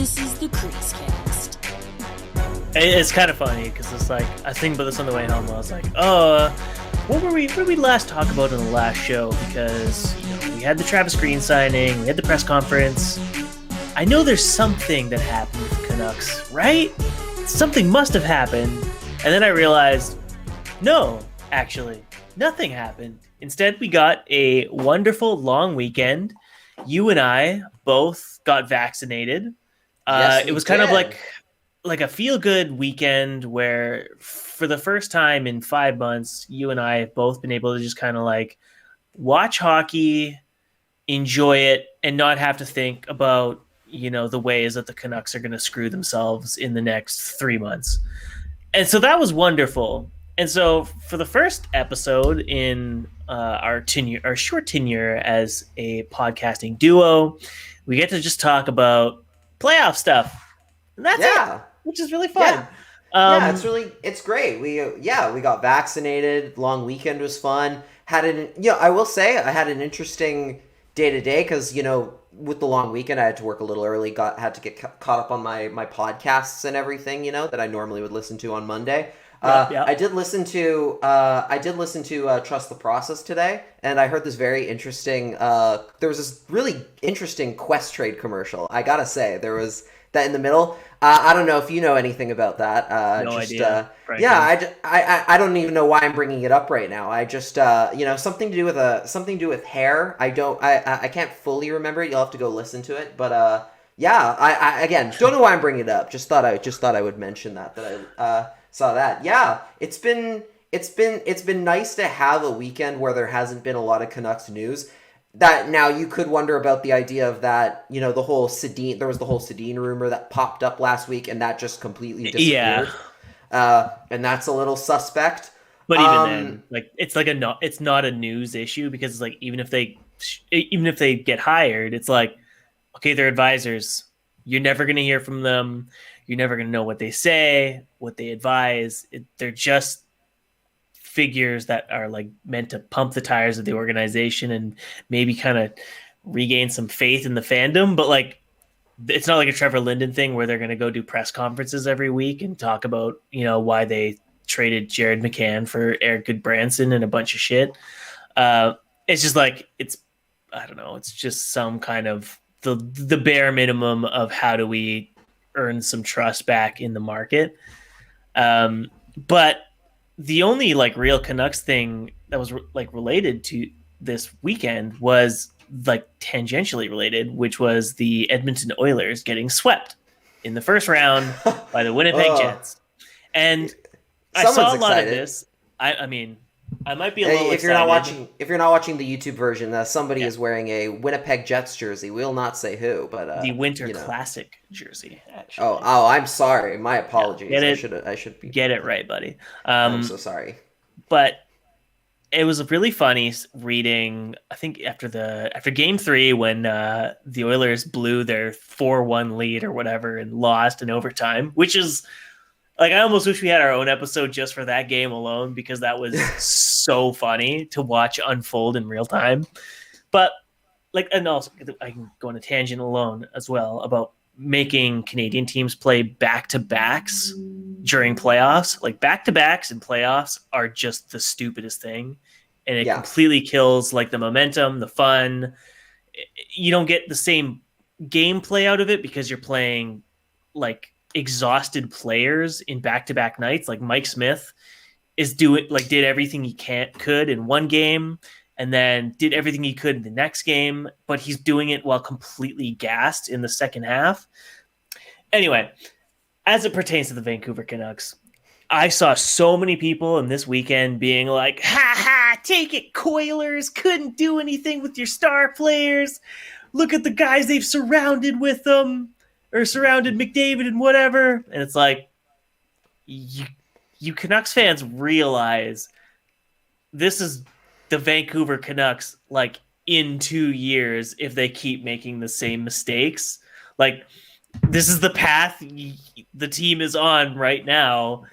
This is the CreaseCast. It's kind of funny because it's like I think about this on the way home. I was like, "Oh, what did we last talk about in the last show?" Because we had the Travis Green signing, we had the press conference. I know there's something that happened with the Canucks, right? Something must have happened, and then I realized, no, actually, nothing happened. Instead, we got a wonderful long weekend. You and I both got vaccinated. Yes, it was kind of like a feel-good weekend where for the first time in 5 months, you and I have both been able to just kind of like watch hockey, enjoy it, and not have to think about, the ways that the Canucks are going to screw themselves in the next 3 months. And so that was wonderful. And so for the first episode in our short tenure as a podcasting duo, we get to just talk about playoff stuff. And that's it, which is really fun. It's great. We got vaccinated. Long weekend was fun. I will say I had an interesting day to day because with the long weekend I had to work a little early. Had to get caught up on my podcasts and everything that I normally would listen to on Monday. I did listen to Trust the Process today, and I heard this very interesting. There was this really interesting Quest Trade commercial. I gotta say, there was that in the middle. I don't know if you know anything about that. No idea. I don't even know why I'm bringing it up right now. I just something to do with hair. I can't fully remember it. You'll have to go listen to it. But I again don't know why I'm bringing it up. Just thought I would mention that I saw that. Yeah, it's been nice to have a weekend where there hasn't been a lot of Canucks news. That now you could wonder about the idea of that, there was the whole Sedin rumor that popped up last week and that just completely disappeared. Yeah. And that's a little suspect. But even then, it's not a news issue because it's like even if they get hired, it's like, okay, they're advisors. You're never going to hear from them. You're never going to know what they say, what they advise. They're just figures that are like meant to pump the tires of the organization and maybe kind of regain some faith in the fandom. But like, it's not like a Trevor Linden thing where they're going to go do press conferences every week and talk about, why they traded Jared McCann for Eric Goodbranson and a bunch of shit. It's just like, I don't know. It's just some kind of the bare minimum of how do we earn some trust back in the market. But the only like real Canucks thing that was like related to this weekend was like tangentially related, which was the Edmonton Oilers getting swept in the first round by the Winnipeg Jets. And I saw a lot of this. I mean, I might be a little if excited. If you're not watching the YouTube version, somebody is wearing a Winnipeg Jets jersey. We'll not say who, but the Winter Classic jersey. Actually. Oh, I'm sorry. My apologies. I should be get it right, buddy. I'm so sorry. But it was really funny reading. I think after Game 3 when the Oilers blew their 4-1 lead or whatever and lost in overtime, which is. Like, I almost wish we had our own episode just for that game alone because that was so funny to watch unfold in real time. But, and also I can go on a tangent alone as well about making Canadian teams play back-to-backs during playoffs. Like, back-to-backs in playoffs are just the stupidest thing. And it completely kills, like, the momentum, the fun. You don't get the same gameplay out of it because you're playing, like, exhausted players in back-to-back nights. Like Mike Smith did everything he could in one game and then did everything he could in the next game, but he's doing it while completely gassed in the second half. Anyway, as it pertains to the Vancouver Canucks, I saw so many people in this weekend being like, ha ha, take it, Coilers, couldn't do anything with your star players. Look at the guys they've surrounded with them. Or surrounded McDavid and whatever. And it's like, you Canucks fans realize this is the Vancouver Canucks, like, in 2 years if they keep making the same mistakes. Like, this is the path the team is on right now.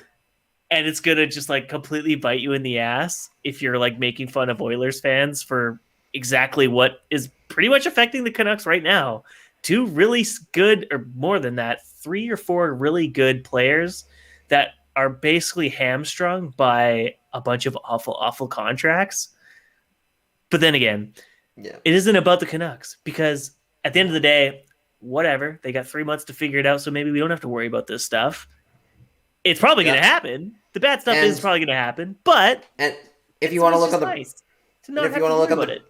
And it's going to just, like, completely bite you in the ass if you're, like, making fun of Oilers fans for exactly what is pretty much affecting the Canucks right now. two really good, or more than that, 3 or 4 really good players that are basically hamstrung by a bunch of awful contracts. But then again, Yeah. it isn't about the Canucks, because at the end of the day, whatever, they got 3 months to figure it out, so maybe we don't have to worry about this stuff. It's probably going to happen. The bad stuff is probably going to happen, but if you want to look on the nice to not have to worry about it.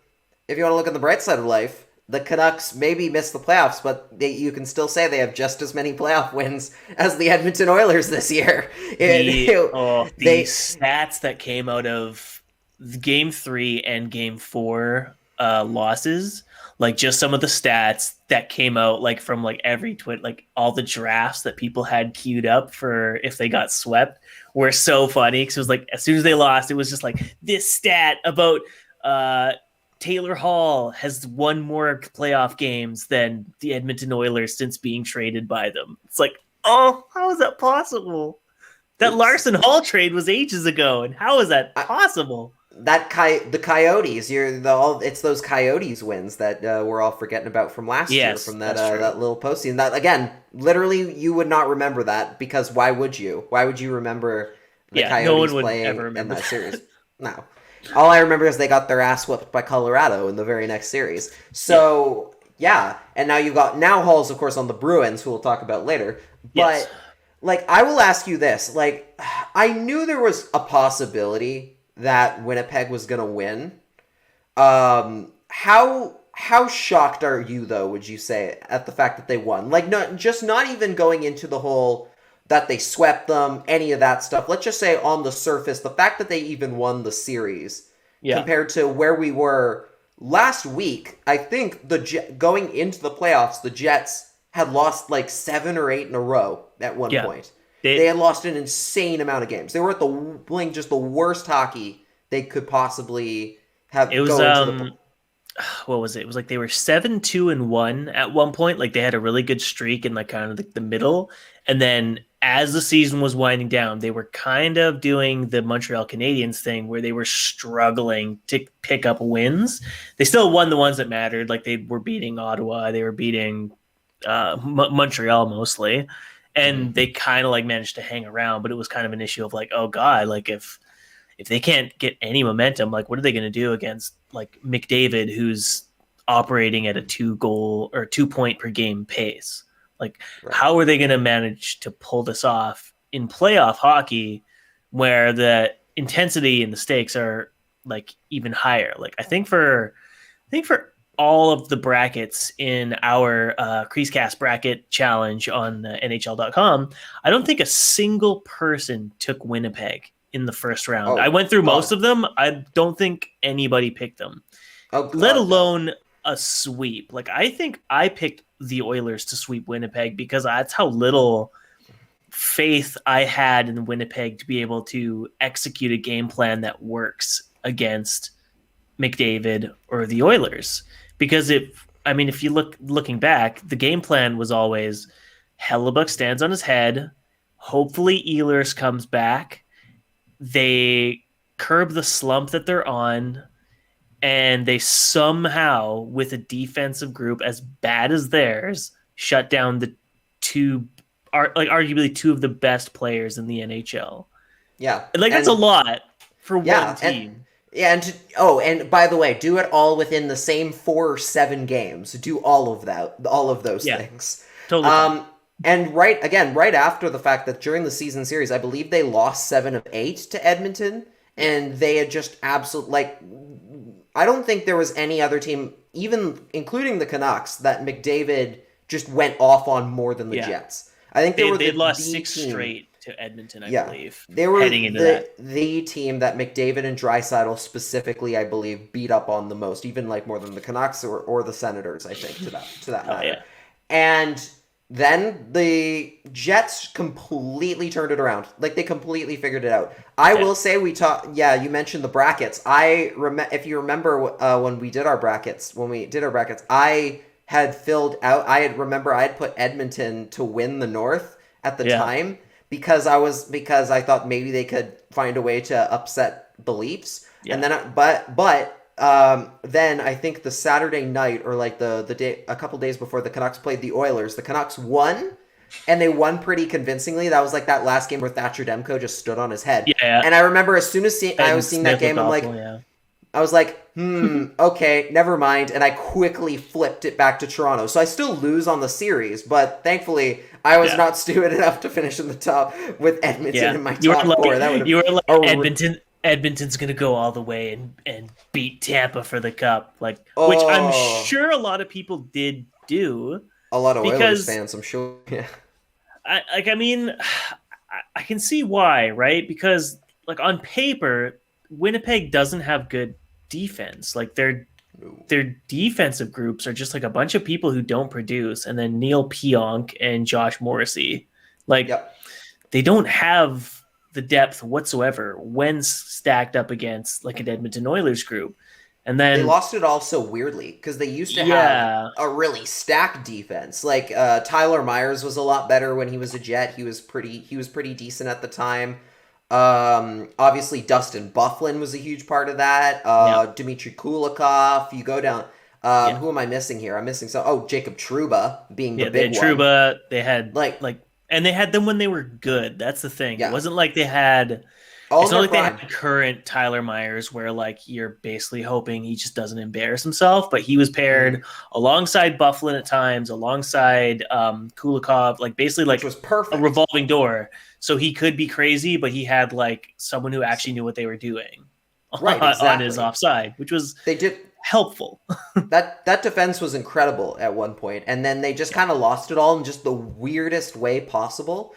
If you want to look on the bright side of life, the Canucks maybe missed the playoffs, but you can still say they have just as many playoff wins as the Edmonton Oilers this year. The stats that came out of Game 3 and Game 4 losses, like just some of the stats that came out, like from like every tweet, like all the drafts that people had queued up for if they got swept, were so funny, because it was like as soon as they lost, it was just like this stat about Taylor Hall has won more playoff games than the Edmonton Oilers since being traded by them. It's like, oh, how is that possible? That Larson Hall trade was ages ago, and how is that possible? The Coyotes, it's those Coyotes wins that we're all forgetting about from last year, from that little postseason. That again, literally, you would not remember that, because why would you? Why would you remember the Coyotes no one would playing ever remember in that series? No. All I remember is they got their ass whipped by Colorado in the very next series. So, and now Hall's, of course, on the Bruins, who we'll talk about later. But, I will ask you this. I knew there was a possibility that Winnipeg was going to win. How shocked are you, though, would you say, at the fact that they won? Not even going into the whole that they swept them, any of that stuff. Let's just say on the surface, the fact that they even won the series compared to where we were last week. I think going into the playoffs, the Jets had lost 7 or 8 in a row at one point. They had lost an insane amount of games. They were playing just the worst hockey they could possibly have. It was what was it? It was like they were 7-2-1 at one point. Like they had a really good streak in kind of the middle, and then as the season was winding down, they were kind of doing the Montreal Canadiens thing where they were struggling to pick up wins. They still won the ones that mattered. Like they were beating Ottawa, they were beating Montreal mostly, and they kind of managed to hang around. But it was kind of an issue of oh god, if they can't get any momentum, what are they going to do against McDavid, who's operating at a 2-goal or 2-point per game pace? How are they going to manage to pull this off in playoff hockey, where the intensity and the stakes are even higher? I think for all of the brackets in our CreaseCast bracket challenge on NHL.com, I don't think a single person took Winnipeg in the first round. I went through most of them. I don't think anybody picked them, let alone a sweep. I think I picked the Oilers to sweep Winnipeg because that's how little faith I had in Winnipeg to be able to execute a game plan that works against McDavid or the Oilers. Because if you looking back, the game plan was always Hellebuck stands on his head. Hopefully Ehlers comes back. They curb the slump that they're on, and they somehow, with a defensive group as bad as theirs, shut down the arguably two of the best players in the NHL. Yeah. That's a lot for one team. And by the way, do it all within the same 4 or 7 games. Do all of those things. Totally. And right after the fact that during the season series, I believe they lost 7 of 8 to Edmonton, and they had just absolutely I don't think there was any other team, even including the Canucks, that McDavid just went off on more than the Jets. I think they lost 6 straight to Edmonton, I believe. They were heading into the team that McDavid and Draisaitl specifically, I believe, beat up on the most, even more than the Canucks or the Senators, I think, to that matter. Yeah. And then the Jets completely turned it around. They completely figured it out. I will say you mentioned the brackets. If you remember when we did our brackets, I had filled out, I had put Edmonton to win the North at the time because I thought maybe they could find a way to upset the Leafs. Yeah. And then but then I think the Saturday night or like the day a couple days before the Canucks played the Oilers, the Canucks won, and they won pretty convincingly. That was like that last game where Thatcher Demko just stood on his head. Yeah. And I remember as soon as I was seeing that Smith game, looked I'm like, awful, yeah. I was like, okay, never mind. And I quickly flipped it back to Toronto. So I still lose on the series, but thankfully I was not stupid enough to finish in the top with Edmonton in my top four. That would you were like Edmonton's going to go all the way and beat Tampa for the cup, which I'm sure a lot of people did do. A lot of Oilers fans, I'm sure. Yeah. I can see why, right? Because like on paper, Winnipeg doesn't have good defense. Like their defensive groups are just like a bunch of people who don't produce, and then Neil Pionk and Josh Morrissey. They don't have the depth whatsoever when stacked up against like an Edmonton Oilers group. And then they lost it all so weirdly because they used to have a really stacked defense. Like Tyler Myers was a lot better when he was a Jet. He was pretty decent at the time. Obviously Dustin Byfuglien was a huge part of that. Dmitry Kulikov. You go down. Who am I missing here? I'm missing Jacob Trouba being the big one. Trouba. They had and they had them when they were good. That's the thing. It wasn't like they had. It's not like they had current Tyler Myers where like you're basically hoping he just doesn't embarrass himself, but he was paired alongside Byfuglien at times, alongside Kulikov, like basically like which was perfect. A revolving door. So he could be crazy, but he had like someone who actually knew what they were doing on his offside, which was helpful. that defense was incredible at one point, and then they just kind of lost it all in just the weirdest way possible.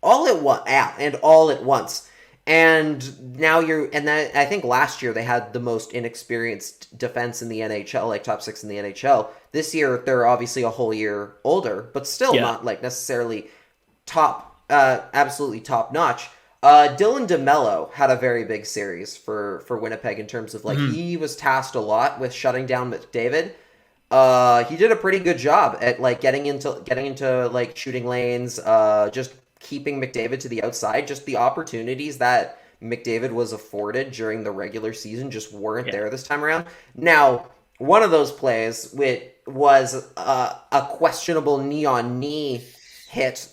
All at once. And now I think last year they had the most inexperienced defense in the NHL, like top 6 in the NHL. This year they're obviously a whole year older, but still not like necessarily absolutely top notch. Dylan DeMello had a very big series for Winnipeg in terms of like he was tasked a lot with shutting down McDavid. He did a pretty good job at like getting into like shooting lanes, just keeping McDavid to the outside. Just the opportunities that McDavid was afforded during the regular season just weren't there this time around. Now, one of those plays was a questionable knee-on-knee hit,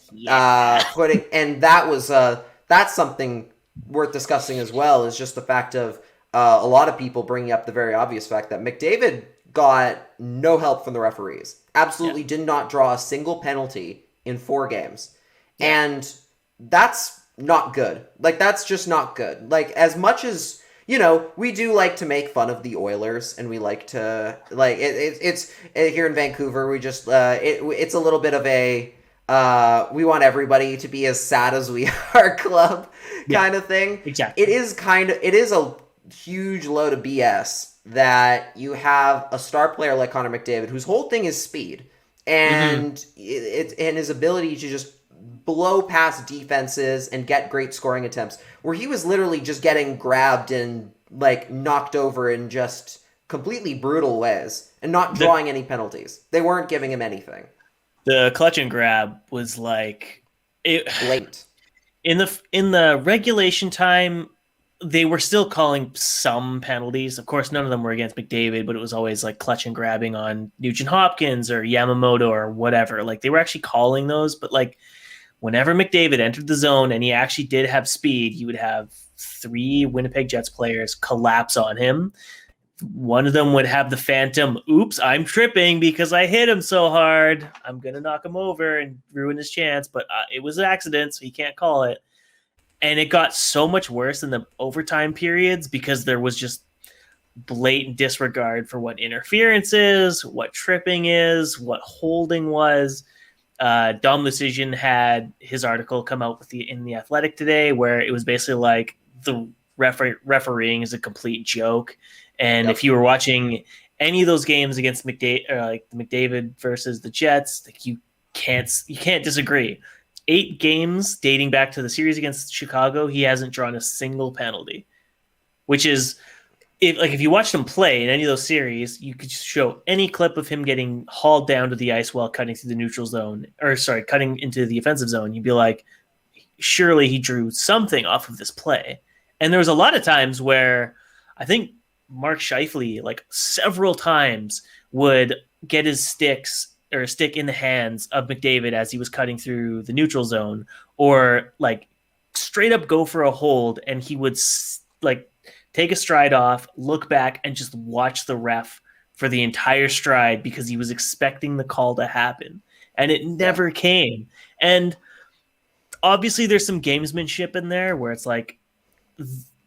and that's something worth discussing as well, is just the fact of a lot of people bringing up the very obvious fact that McDavid got no help from the referees. Absolutely did not draw a single penalty in 4 games. And that's not good. Like, that's just not good. Like, as much as, we do like to make fun of the Oilers, and we like to, like, it's here in Vancouver, we just, it's a little bit of a, we want everybody to be as sad as we are club kind of thing. Exactly. It is a huge load of BS that you have a star player like Connor McDavid, whose whole thing is speed and and his ability to just blow past defenses and get great scoring attempts, where he was literally just getting grabbed and like knocked over in just completely brutal ways and not drawing any penalties. They weren't giving him anything. The clutch and grab was like late in the regulation time. They were still calling some penalties. Of course, none of them were against McDavid, but it was always like clutch and grabbing on Nugent Hopkins or Yamamoto or whatever. Like they were actually calling those, but like whenever McDavid entered the zone and he actually did have speed, you would have 3 Winnipeg Jets players collapse on him. One of them would have the phantom, oops, I'm tripping because I hit him so hard. I'm going to knock him over and ruin his chance, but it was an accident, so he can't call it. And it got so much worse in the overtime periods because there was just blatant disregard for what interference is, what tripping is, what holding was. Dom Lucian had his article come out in the Athletic today, where it was basically like the refereeing is a complete joke. And if you were watching any of those games against McDavid versus the Jets, like you can't disagree. 8 games dating back to the series against Chicago, he hasn't drawn a single penalty, which is if you watched him play in any of those series, you could show any clip of him getting hauled down to the ice while cutting through the neutral zone, cutting into the offensive zone. You'd be like, surely he drew something off of this play. And there was a lot of times where I think Mark Scheifele, like several times, would get his stick in the hands of McDavid as he was cutting through the neutral zone, or like straight up go for a hold, and he would like take a stride off, look back, and just watch the ref for the entire stride because he was expecting the call to happen, and it never came. And obviously there's some gamesmanship in there where it's like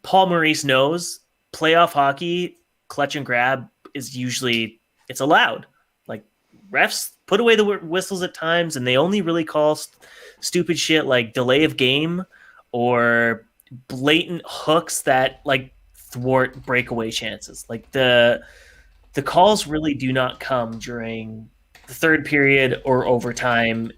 Paul Maurice knows playoff hockey, clutch and grab is usually, it's allowed. Like refs put away the whistles at times, and they only really call stupid shit like delay of game or blatant hooks that like thwart breakaway chances. Like the calls really do not come during the third period or overtime.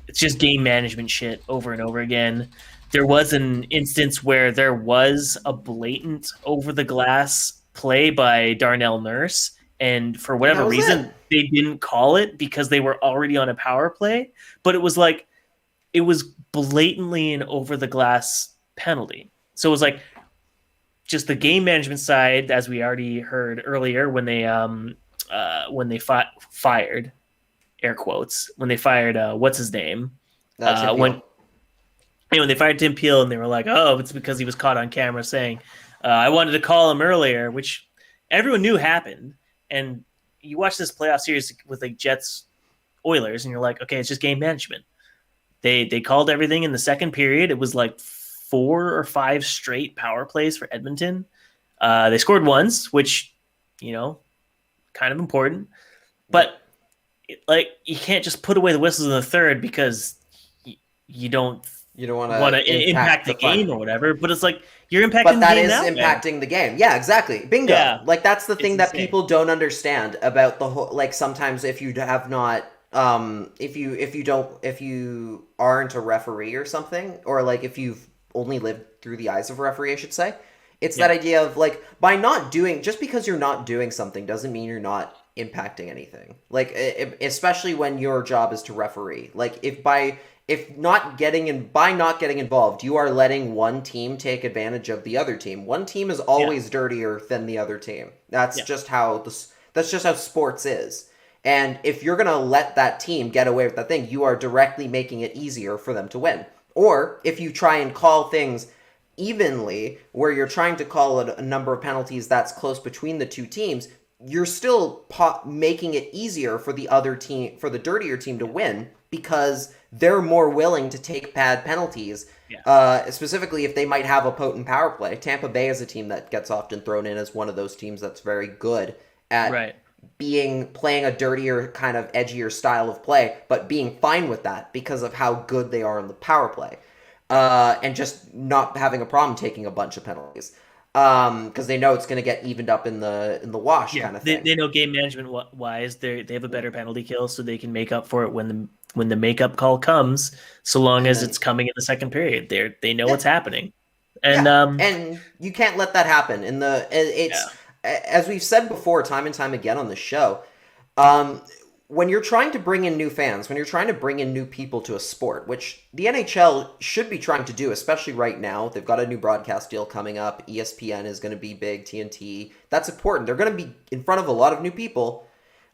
It's just game management shit over and over again. There was an instance where there was a blatant over-the-glass play by Darnell Nurse, and for whatever reason, they didn't call it because they were already on a power play. But it was like, it was blatantly an over-the-glass penalty. So it was like just the game management side, as we already heard earlier, when they fired, air quotes, when they fired what's his name, when they fired Tim Peel, and they were like, oh, it's because he was caught on camera saying, I wanted to call him earlier, which everyone knew happened. And you watch this playoff series with like Jets Oilers, and you're like, okay, it's just game management. They called everything in the second period. It was like 4 or 5 straight power plays for Edmonton. They scored once, which, kind of important. But like, you can't just put away the whistles in the third because you don't want to impact the game or whatever. But it's like, you're impacting the game now. But that is impacting the game. Yeah, exactly. Bingo. Yeah. Like, that's the thing that people don't understand about the whole, like, sometimes if you have not, if you aren't a referee or something, or like if you've only lived through the eyes of a referee, I should say, it's that idea of like, by not doing, just because you're not doing something doesn't mean you're not impacting anything. Like, especially when your job is to referee. Like, by not getting involved, you are letting one team take advantage of the other team. One team is always dirtier than the other team. That's just how sports is. And if you're going to let that team get away with that thing, you are directly making it easier for them to win. Or if you try and call things evenly, where you're trying to call a number of penalties that's close between the two teams, you're still making it easier for the other team, for the dirtier team, to win, because they're more willing to take bad penalties, specifically if they might have a potent power play. Tampa Bay is a team that gets often thrown in as one of those teams that's very good at playing a dirtier, kind of edgier style of play, but being fine with that because of how good they are in the power play, and just not having a problem taking a bunch of penalties. Because they know it's going to get evened up in the wash, kind of thing. They know game management wise, they have a better penalty kill, so they can make up for it when the makeup call comes. So long as it's coming in the second period, they know what's happening, and and you can't let that happen. As we've said before, time and time again on the show, when you're trying to bring in new fans, when you're trying to bring in new people to a sport, which the NHL should be trying to do, especially right now, they've got a new broadcast deal coming up. ESPN is going to be big, TNT. That's important. They're going to be in front of a lot of new people.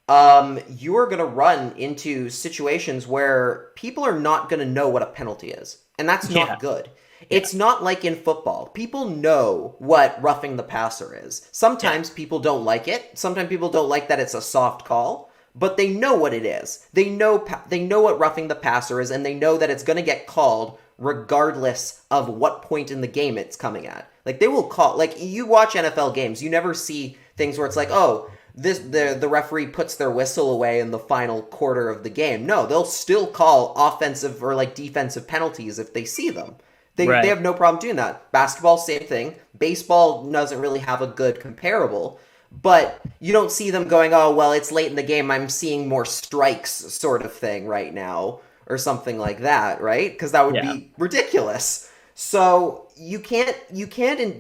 You are going to run into situations where people are not going to know what a penalty is, and that's not good. It's not like in football. People know what roughing the passer is. Sometimes people don't like it. Sometimes people don't like that it's a soft call, but they know what it is. They know what roughing the passer is, and they know that it's going to get called regardless of what point in the game it's coming at. Like, they will call, like, you watch NFL games, you never see things where it's like, oh, the referee puts their whistle away in the final quarter of the game. No, they'll still call offensive or like defensive penalties if they see them. They have no problem doing that. Basketball, same thing. Baseball doesn't really have a good comparable, but you don't see them going, oh, well, it's late in the game, I'm seeing more strikes sort of thing right now, or something like that, right? Because that would be ridiculous. So you can't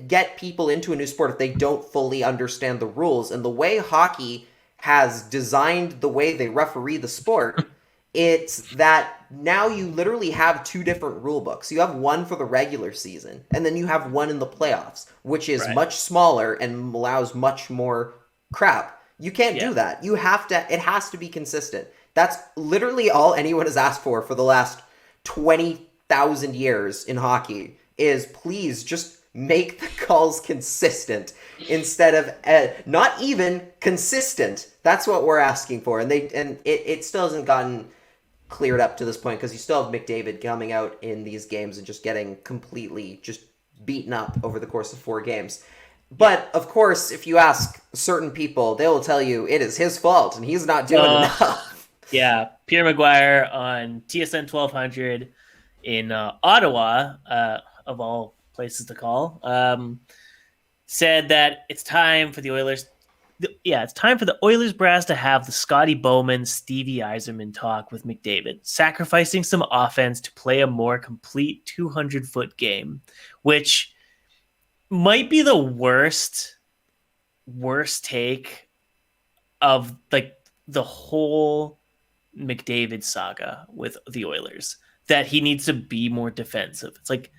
get people into a new sport if they don't fully understand the rules. And the way hockey has designed the way they referee the sport, it's that now you literally have two different rule books. You have one for the regular season, and then you have one in the playoffs, which is much smaller and allows much more crap. You can't do that. You have to. It has to be consistent. That's literally all anyone has asked for the last 20,000 years in hockey. Is please just make the calls consistent instead of not even consistent. That's what we're asking for, and it still hasn't gotten cleared up to this point because you still have McDavid coming out in these games and just getting completely just beaten up over the course of 4 games. But of course, if you ask certain people, they will tell you it is his fault and he's not doing enough. Yeah, Pierre Maguire on TSN 1200 in Ottawa, of all places to call, said that it's time for the Oilers. It's time for the Oilers brass to have the Scotty Bowman, Stevie Yzerman talk with McDavid, sacrificing some offense to play a more complete 200-foot game, which might be the worst take of like the whole McDavid saga with the Oilers, that he needs to be more defensive. It's like,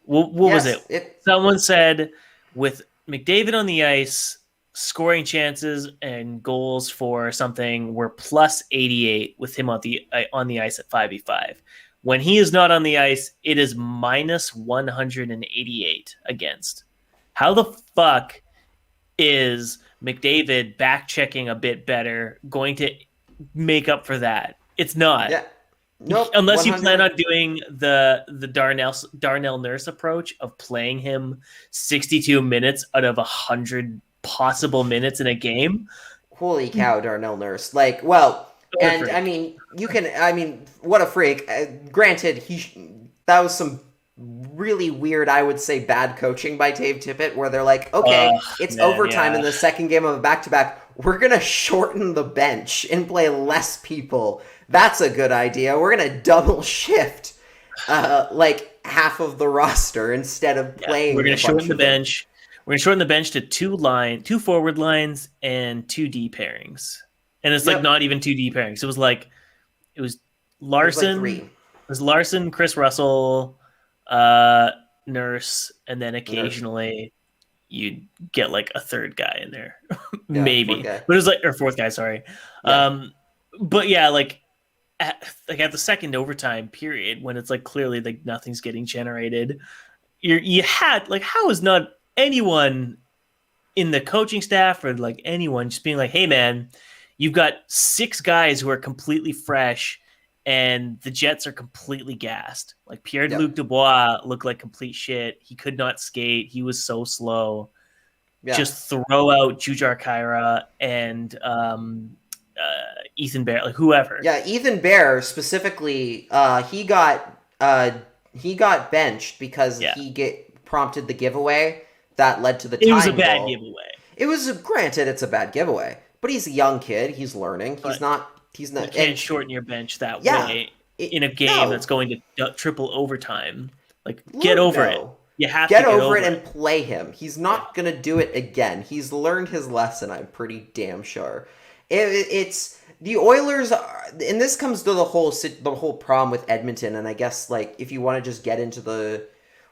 what was it? Someone said with McDavid on the ice, scoring chances and goals for something were plus 88 with him on the ice at 5v5. When he is not on the ice, it is minus 188 against. How the fuck is McDavid back checking a bit better going to make up for that? It's not. Yeah. Nope. Unless 100. you plan on doing the Darnell Nurse approach of playing him 62 minutes out of 100 possible minutes in a game. Holy cow, Darnell Nurse. Like, well, and I mean, what a freak. Granted, that was some really weird, I would say, bad coaching by Dave Tippett, where they're like, okay, it's overtime in the second game of a back-to-back. We're going to shorten the bench and play less people. That's a good idea. We're going to double shift like half of the roster instead of playing. We're going to shorten the bench. We're going to shorten the bench to 2 forward lines and 2 D pairings. And it's like not even 2 D pairings. It was Larson. It was Larson, Chris Russell, Nurse, and then occasionally you'd get like a third guy in there. Maybe. But it was like, or fourth guy, sorry. Yeah. But yeah, like at the second overtime period when it's like clearly like nothing's getting generated, you had like, how is not anyone in the coaching staff or like anyone just being like, hey man, you've got 6 guys who are completely fresh and the Jets are completely gassed. Like Pierre-Luc Dubois looked like complete shit. He could not skate. He was so slow. Yeah. Just throw out Jujhar Khaira and Ethan Bear, like whoever. Yeah, Ethan Bear specifically, he got benched because he prompted the giveaway that led to the time. It was a bad giveaway. It was granted, it's a bad giveaway, but he's a young kid. He's learning. He's not. You can't shorten your bench that way in a game that's going to triple overtime. Like, get over it. You have to get over it and play him. He's not going to do it again. He's learned his lesson, I'm pretty damn sure. It's the Oilers, and this comes to the whole problem with Edmonton, and I guess, like, if you want to just get into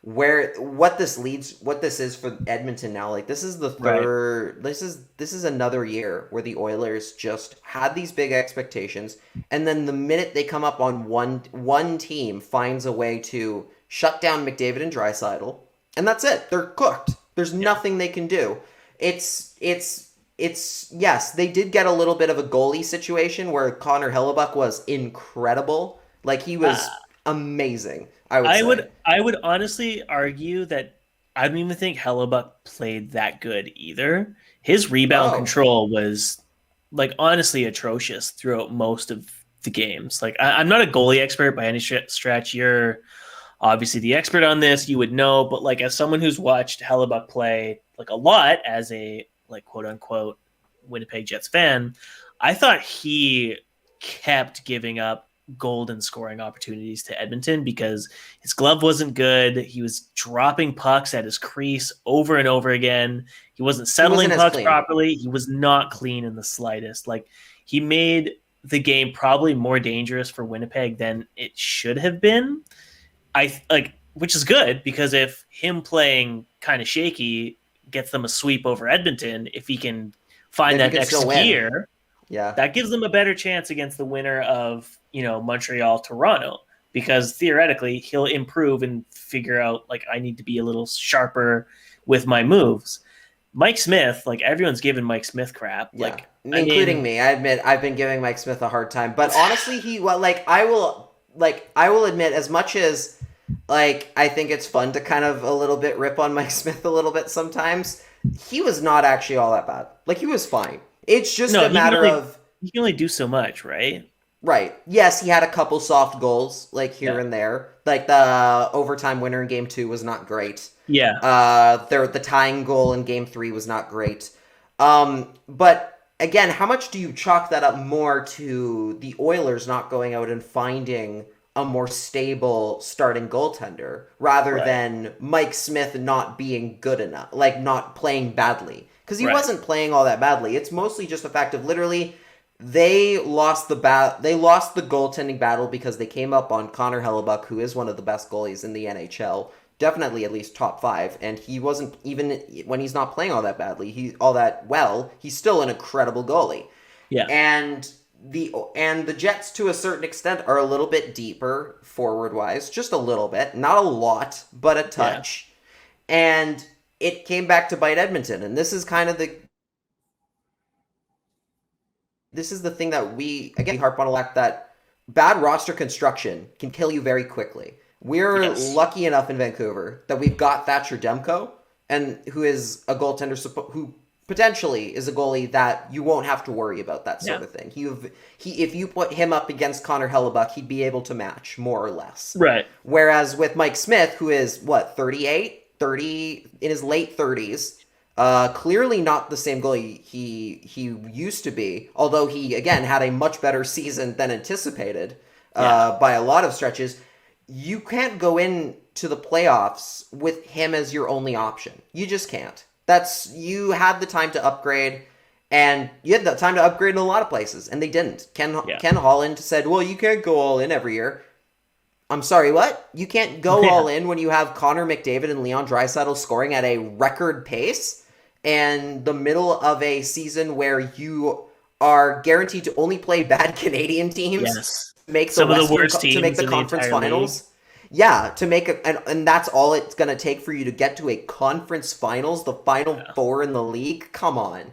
what this is for Edmonton now, like this is the third, this is another year where the Oilers just had these big expectations, and then the minute they come up on one team finds a way to shut down McDavid and Draisaitl, and that's it. They're cooked. There's nothing they can do. It's yes, they did get a little bit of a goalie situation where Connor Hellebuck was incredible. Like he was amazing. I would honestly argue that I don't even think Hellebuck played that good either. His rebound control was like honestly atrocious throughout most of the games. Like I'm not a goalie expert by any stretch. You're obviously the expert on this. You would know, but like as someone who's watched Hellebuck play like a lot as a like quote unquote Winnipeg Jets fan, I thought he kept giving up golden scoring opportunities to Edmonton because his glove wasn't good. He was dropping pucks at his crease over and over again. He wasn't settling pucks properly. He was not clean in the slightest. Like he made the game probably more dangerous for Winnipeg than it should have been. Which is good, because if him playing kind of shaky gets them a sweep over Edmonton, if he can find that next gear, that gives them a better chance against the winner of, Montreal, Toronto, because theoretically he'll improve and figure out, like, I need to be a little sharper with my moves. Mike Smith, like, everyone's giving Mike Smith crap, including me. I admit I've been giving Mike Smith a hard time, but honestly, I will admit, as much as I think it's fun to kind of a little bit rip on Mike Smith a little bit sometimes, he was not actually all that bad. Like, he was fine. It's just a matter of he can only do so much, right? Right. Yes, he had a couple soft goals, here and there. Like, the overtime winner in Game 2 was not great. Yeah. The tying goal in Game 3 was not great. But, again, how much do you chalk that up more to the Oilers not going out and finding a more stable starting goaltender, rather than Mike Smith not being good enough, not playing badly? Because he wasn't playing all that badly. It's mostly just the fact of literally they lost the goaltending battle because they came up on Connor Hellebuck, who is one of the best goalies in the NHL, definitely at least top 5, and he wasn't, even when he's not playing all that badly, he's still an incredible goalie. Yeah. And the Jets, to a certain extent, are a little bit deeper forward-wise, just a little bit, not a lot, but a touch. Yeah. And it came back to bite Edmonton, and this is kind of the thing that we, again, harp on a lot, that bad roster construction can kill you very quickly. We're lucky enough in Vancouver that we've got Thatcher Demko, and who is a goaltender who potentially is a goalie that you won't have to worry about that sort of thing. If you put him up against Connor Hellebuck, he'd be able to match, more or less. Right. Whereas with Mike Smith, who is, 30, in his late 30s, clearly not the same goalie he used to be, although he, again, had a much better season than anticipated by a lot of stretches. You can't go into the playoffs with him as your only option. You just can't. You had the time to upgrade, and you had the time to upgrade in a lot of places, and they didn't. Ken Holland said, well, you can't go all in every year. I'm sorry, what? You can't go all in when you have Connor McDavid and Leon Draisaitl scoring at a record pace and the middle of a season where you are guaranteed to only play bad Canadian teams, make some of the worst teams, to make the conference finals. League. Yeah, to make and that's all it's going to take for you to get to a conference finals, the final 4 in the league. Come on.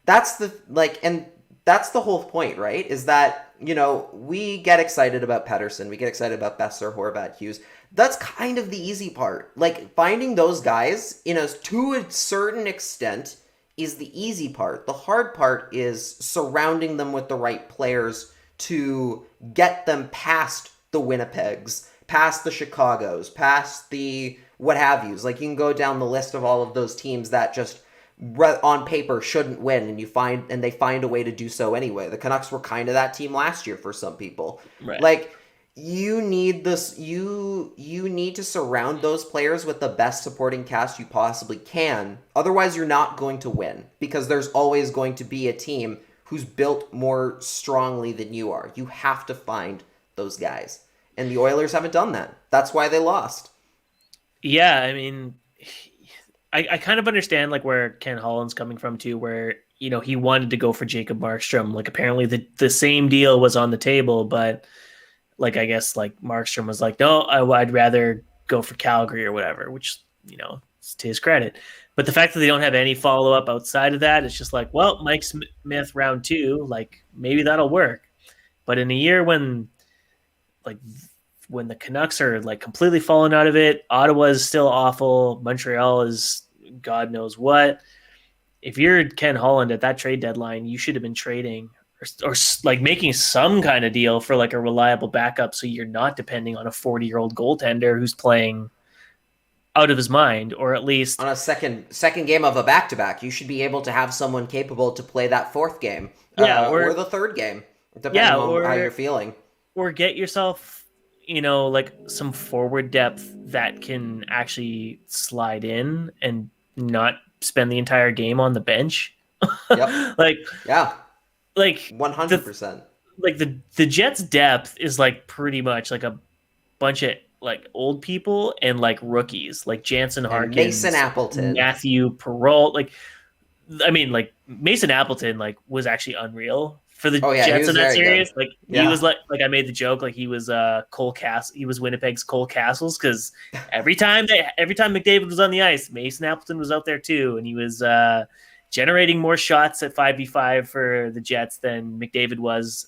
That's the whole point, right? Is that, we get excited about Pettersson, we get excited about Besser, Horvat, Hughes. That's kind of the easy part. Finding those guys, to a certain extent, is the easy part. The hard part is surrounding them with the right players to get them past the Winnipegs, past the Chicagos, past the what have yous. You can go down the list of all of those teams that just on paper shouldn't win, and they find a way to do so anyway. The Canucks were kind of that team last year for some people. Right. You need this. You need to surround those players with the best supporting cast you possibly can. Otherwise, you're not going to win, because there's always going to be a team who's built more strongly than you are. You have to find those guys, and the Oilers haven't done that. That's why they lost. Yeah, I mean, I kind of understand like where Ken Holland's coming from too, where, you know, he wanted to go for Jacob Markstrom. Like apparently the same deal was on the table, but like I guess like Markstrom was like, no, I'd rather go for Calgary or whatever, which, you know, it's to his credit. But the fact that they don't have any follow up outside of that, it's just like, well, Mike Smith round 2, like maybe that'll work. But in a year when the Canucks are like completely falling out of it, Ottawa is still awful, Montreal is God knows what. If you're Ken Holland at that trade deadline, you should have been trading or like making some kind of deal for like a reliable backup, so you're not depending on a 40-year-old goaltender who's playing out of his mind, or at least on a second game of a back-to-back. You should be able to have someone capable to play that fourth game, or the third game, depending on how you're feeling. Or get yourself, you know, like some forward depth that can actually slide in and not spend the entire game on the bench. Yep. Like, yeah. like 100%. the Jets' depth is like pretty much like a bunch of like old people and like rookies, like Jansen And Mason Harkins, Appleton. Matthew Perrault. Like, I mean, like Mason Appleton, like was actually unreal for the Oh yeah, he Jets was in that very good. series. Like he Yeah. was like I made the joke like he was Cole Castle. He was Winnipeg's Cole Castles because every time McDavid was on the ice, Mason Appleton was out there too, and he was generating more shots at 5v5 for the Jets than McDavid was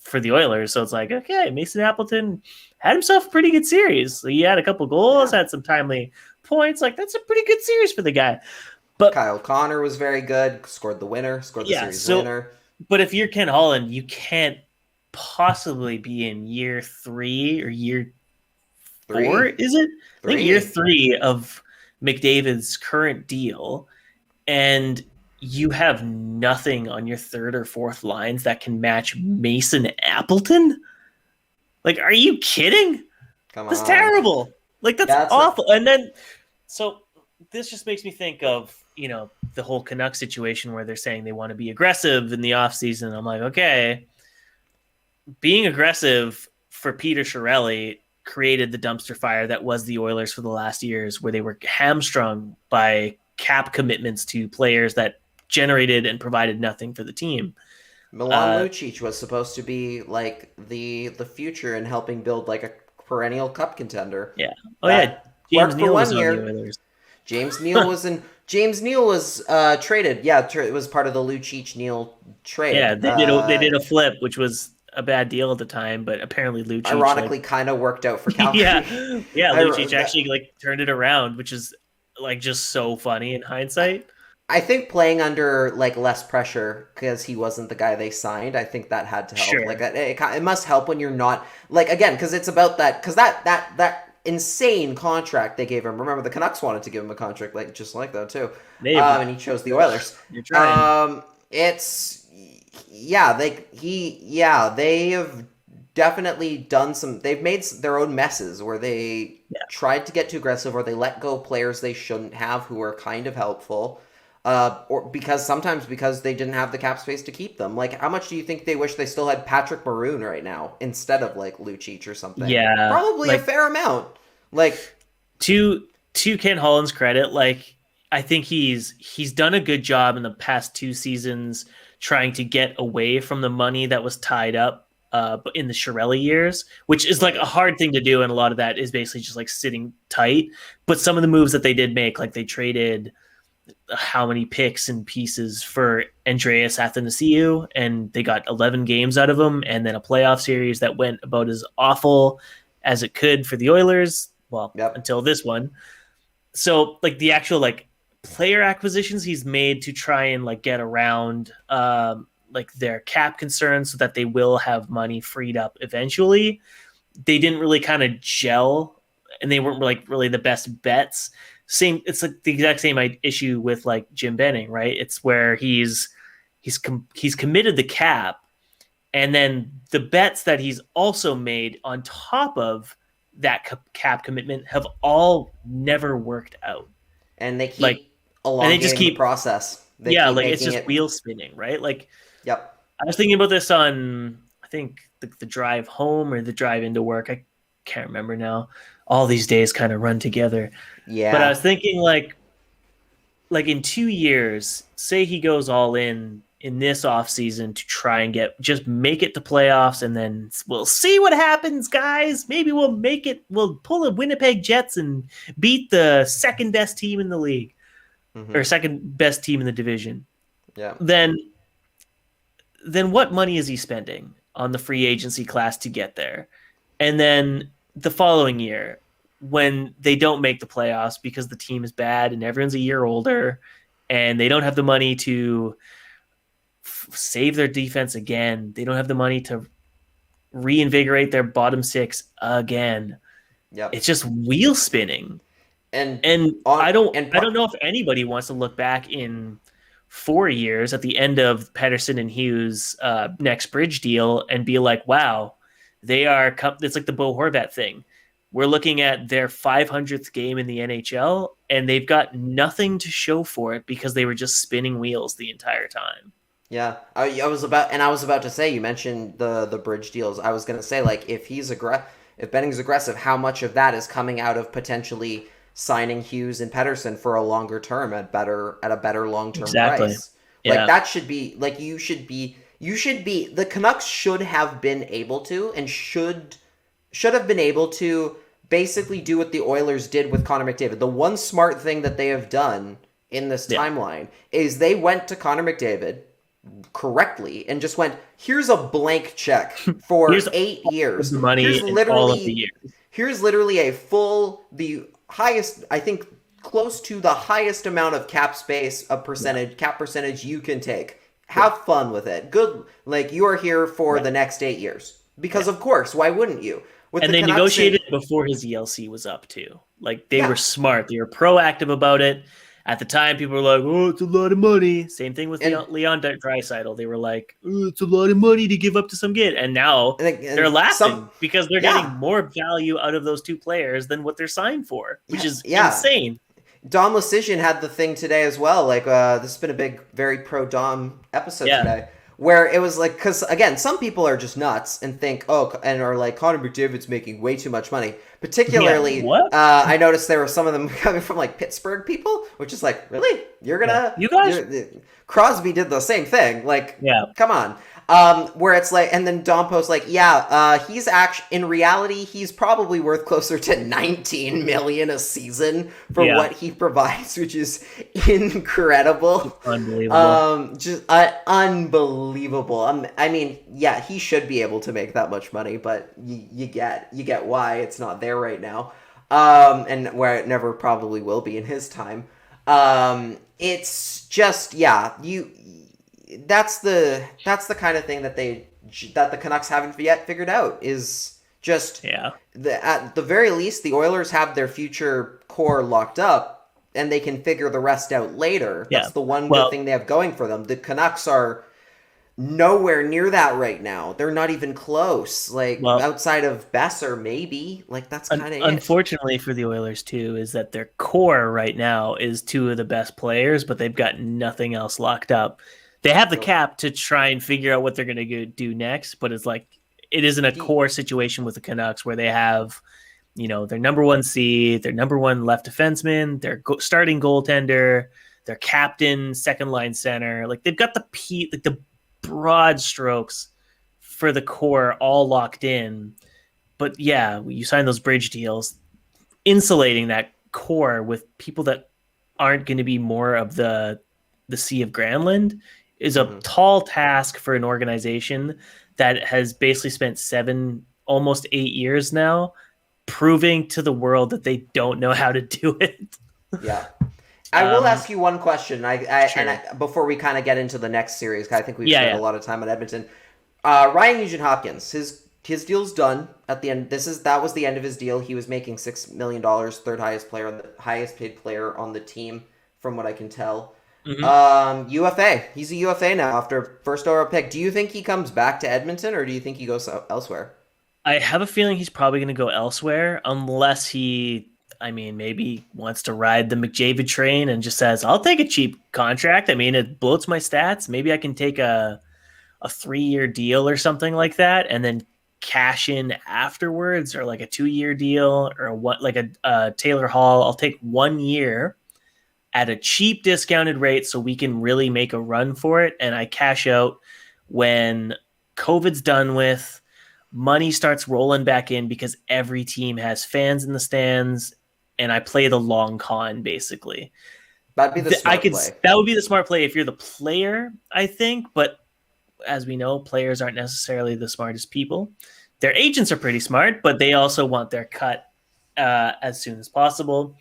for the Oilers. So it's like, okay, Mason Appleton had himself a pretty good series. He had a couple goals, had some timely points. Like that's a pretty good series for the guy. But Kyle Connor was very good. Scored the series winner. But if you're Ken Holland, you can't possibly be in year 3 or year 4. Is it? I think year 3 of McDavid's current deal, and you have nothing on your third or fourth lines that can match Mason Appleton. Like, are you kidding? Come That's on. terrible. Like, that's awful. And then, so this just makes me think of, the whole Canucks situation where they're saying they want to be aggressive in the offseason. I'm like, okay, being aggressive for Peter Chiarelli created the dumpster fire that was the Oilers for the last years, where they were hamstrung by cap commitments to players that generated and provided nothing for the team. Milan Lucic was supposed to be like the future in helping build like a perennial cup contender. Yeah. James Neal was on the Oilers. James Neal was traded. Yeah, it was part of the Lucic Neal trade. Yeah, they did a flip, which was a bad deal at the time, but apparently Lucic ironically kind of worked out for Calgary. yeah, Lucic actually like turned it around, which is like just so funny in hindsight. I think playing under like less pressure because he wasn't the guy they signed. I think that had to help. Sure. Like it must help when you're not like again because it's about that because that insane contract they gave him. Remember the Canucks wanted to give him a contract like just like that too, and he chose the Oilers. You're trying. They have definitely done some. They've made their own messes where they tried to get too aggressive or they let go players they shouldn't have who were kind of helpful. Or because they didn't have the cap space to keep them. Like, how much do you think they wish they still had Patrick Maroon right now instead of like Lucic or something? Yeah, probably a fair amount. Like, to Ken Holland's credit, like I think he's done a good job in the past 2 seasons trying to get away from the money that was tied up in the Chiarelli years, which is like a hard thing to do, and a lot of that is basically just like sitting tight. But some of the moves that they did make, like they traded how many picks and pieces for Andreas Athanasiou, and they got 11 games out of him, and then a playoff series that went about as awful as it could for the Oilers. Well, until this one. So like the actual like player acquisitions he's made to try and like get around like their cap concerns so that they will have money freed up eventually. They didn't really kind of gel, and they weren't like really the best bets. It's like the exact same issue with like Jim Benning, right? It's where he's committed the cap, and then the bets that he's also made on top of that cap commitment have all never worked out. And they keep elongating the process. It's just wheel spinning, right? Like, I was thinking about this on, I think the drive home or the drive into work. I can't remember now. All these days kind of run together. Yeah. But I was thinking like in 2 years, say he goes all in this offseason to try and just make it to playoffs, and then we'll see what happens, guys. Maybe we'll make it. We'll pull the Winnipeg Jets and beat the second best team in the league or second best team in the division. Yeah. Then what money is he spending on the free agency class to get there? And then the following year, when they don't make the playoffs because the team is bad and everyone's a year older and they don't have the money to save their defense again, they don't have the money to reinvigorate their bottom 6 again. It's just wheel spinning. And I don't know if anybody wants to look back in 4 years at the end of Pettersson and Hughes' next bridge deal and be like, wow, it's like the Bo Horvat thing. We're looking at their 500th game in the NHL, and they've got nothing to show for it because they were just spinning wheels the entire time. Yeah, I was about to say, you mentioned the bridge deals. I was gonna say, like, if Benning's aggressive, how much of that is coming out of potentially signing Hughes and Pedersen for a longer term at a better long term Exactly. price? Like, Yeah. that should be like, you should be the Canucks should have been able to, and should have been able to basically do what the Oilers did with Connor McDavid. The one smart thing that they have done in this Yeah. timeline is they went to Connor McDavid correctly and just went, here's a blank check for Here's 8 years. the money Here's in all of the literally years. here's literally the highest, I think, close to the highest amount of cap percentage you can take. Have fun with it. Good, like, you are here for the next 8 years because of course, why wouldn't you? With And the they Canucks negotiated before his ELC was up too. Like they yeah, were smart. They were proactive about it. At the time, people were like, "Oh, it's a lot of money." Same thing with and Leon Draisaitl. They were like, "Oh, it's a lot of money to give up to some kid." And now they're laughing because they're getting yeah, more value out of those two players than what they're signed for, which is yeah. insane. Dom Lucian had the thing today as well. Like, this has been a big, very pro Dom episode Yeah. today, where it was like, because again, some people are just nuts and think, and are like, Connor McDavid's making way too much money. Particularly, Yeah, what? I noticed there were some of them coming from like Pittsburgh people, which is like, really, you're gonna, You guys? Crosby did the same thing. Like, Yeah. come on. Where it's like, and then Dom posts like, he's actually, in reality, he's probably worth closer to 19 million a season for what he provides, which is incredible. Unbelievable. Just unbelievable. I mean, yeah, he should be able to make that much money, but you get why it's not there right now. And where it never probably will be in his time. It's just, that's the kind of thing that the Canucks haven't yet figured out, is just at the very least the Oilers have their future core locked up and they can figure the rest out later. That's the one good thing they have going for them. The Canucks are nowhere near that right now. They're not even close. Like, outside of Besser, maybe. Like, that's kind of it. Unfortunately for the Oilers too, is that their core right now is two of the best players, but they've got nothing else locked up. They have the cap to try and figure out what they're going to do next, but it's like it isn't a core situation with the Canucks where they have, their number one seed, their number one left defenseman, their starting goaltender, their captain, second line center. Like they've got the broad strokes for the core all locked in. But yeah, you sign those bridge deals, insulating that core with people that aren't going to be more of the Sea of Granlund is a tall task for an organization that has basically spent almost 8 years now proving to the world that they don't know how to do it. Yeah. I will ask you one question. Before we kind of get into the next series, I think we've spent a lot of time on Edmonton. Ryan Nugent-Hopkins, his deal's done at the end. That was the end of his deal. He was making $6 million, third highest paid player on the team, from what I can tell. UFA. He's a UFA now after first overall pick. Do you think he comes back to Edmonton, or do you think he goes elsewhere? I have a feeling he's probably going to go elsewhere unless he, maybe wants to ride the McDavid train and just says, I'll take a cheap contract. It bloats my stats. Maybe I can take a 3-year deal or something like that and then cash in afterwards, or like a 2-year deal, or a Taylor Hall. I'll take 1 year at a cheap discounted rate so we can really make a run for it. And I cash out when COVID's done with, money starts rolling back in because every team has fans in the stands, and I play the long con basically. That'd be the smart play. That would be the smart play if you're the player, I think. But as we know, players aren't necessarily the smartest people. Their agents are pretty smart, but they also want their cut as soon as possible.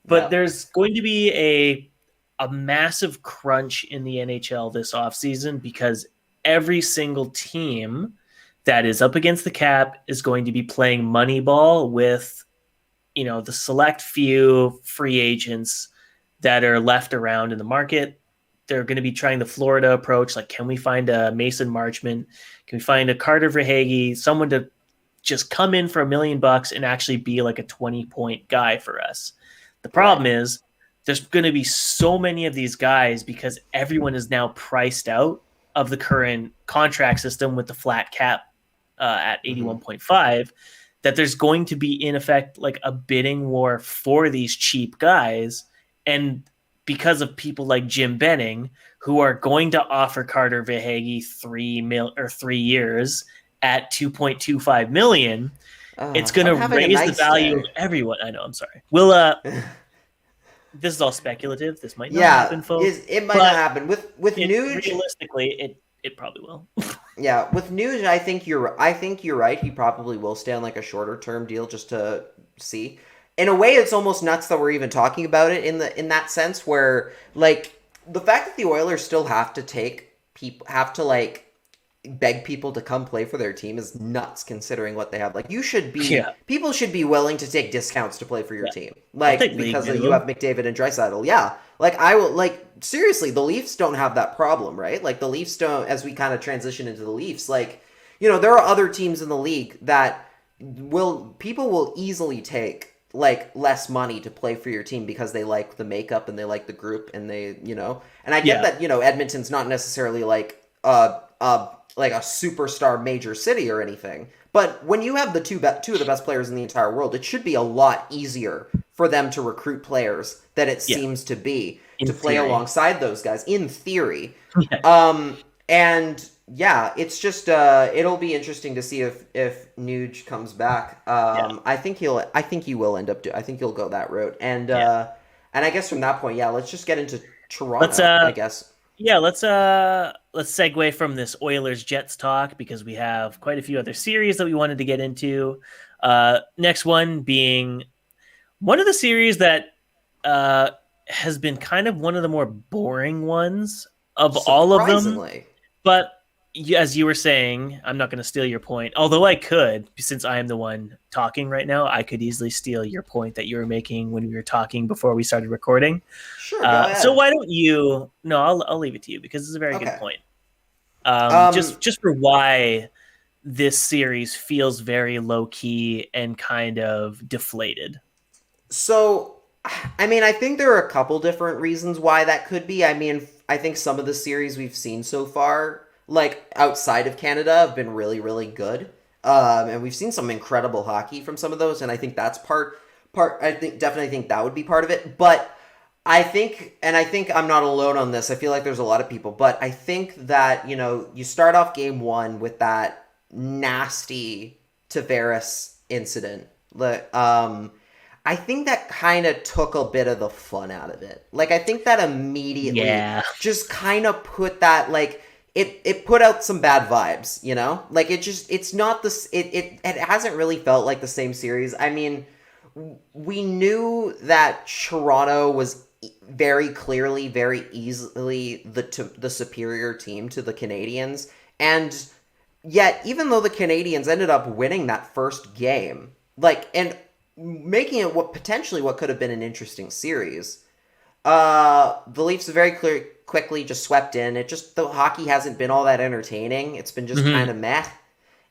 But there's going to be a massive crunch in the NHL this offseason because every single team that is up against the cap is going to be playing Moneyball with, the select few free agents that are left around in the market. They're going to be trying the Florida approach. Like, can we find a Mason Marchment? Can we find a Carter Verhaeghe? Someone to just come in for $1 million and actually be like a 20-point guy for us. The problem is there's going to be so many of these guys because everyone is now priced out of the current contract system with the flat cap at 81.5, that there's going to be, in effect, like a bidding war for these cheap guys. And because of people like Jim Benning, who are going to offer Carter Verhaeghe 3 years at $2.25 million, it's going to raise the value of everyone. I know, I'm sorry. This is all speculative. This might not happen, folks. It might not happen. With Nuge, realistically, it probably will. Yeah, with Nuge, I think you're right. He probably will stay on like a shorter term deal just to see. In a way, it's almost nuts that we're even talking about it in that sense, where like the fact that the Oilers still have to like beg people to come play for their team is nuts, considering what they have. Like, people should be willing to take discounts to play for your team, like because you have McDavid and Draisaitl. Yeah, like I will, like, seriously, the Leafs don't have that problem, right? Like the Leafs don't. As we kind of transition into the Leafs, like, you know, there are other teams in the league that people will easily take like less money to play for your team because they like the makeup and they like the group and they, you know, and I get that, you know, Edmonton's not necessarily like like a superstar major city or anything. But when you have the two of the best players in the entire world, it should be a lot easier for them to recruit players than it seems to be to play alongside those guys, in theory. And yeah, it's just it'll be interesting to see if Nuge comes back. I think he will end up I think he'll go that route. And I guess from that point, let's just get into Toronto, I guess. Yeah, let's segue from this Oilers Jets talk, because we have quite a few other series that we wanted to get into. Next one being one of the series that has been kind of one of the more boring ones of all of them. But as you were saying, I'm not going to steal your point, although I could, since I am the one talking right now. I could easily steal your point that you were making when we were talking before we started recording. Sure. Go ahead. So why don't you? No, I'll leave it to you, because it's a very good point. Just for why this series feels very low key and kind of deflated. So, I mean, I think there are a couple different reasons why that could be. I mean, I think some of the series we've seen so far, like outside of Canada, have been really, really good. And we've seen some incredible hockey from some of those, and I think that's part. I definitely think that would be part of it. But I think I'm not alone on this. I feel like there's a lot of people, but I think that, you know, you start off game one with that nasty Tavares incident. I think that kind of took a bit of the fun out of it. Like, I think that immediately just kind of put that, like, it put out some bad vibes, you know? Like, it's not this, it hasn't really felt like the same series. I mean, we knew that Toronto was very clearly, very easily the superior team to the Canadiens. And yet, even though the Canadiens ended up winning that first game, like, and making it what could have been an interesting series, the Leafs very quickly just swept in. The hockey hasn't been all that entertaining. It's been just kind of meh.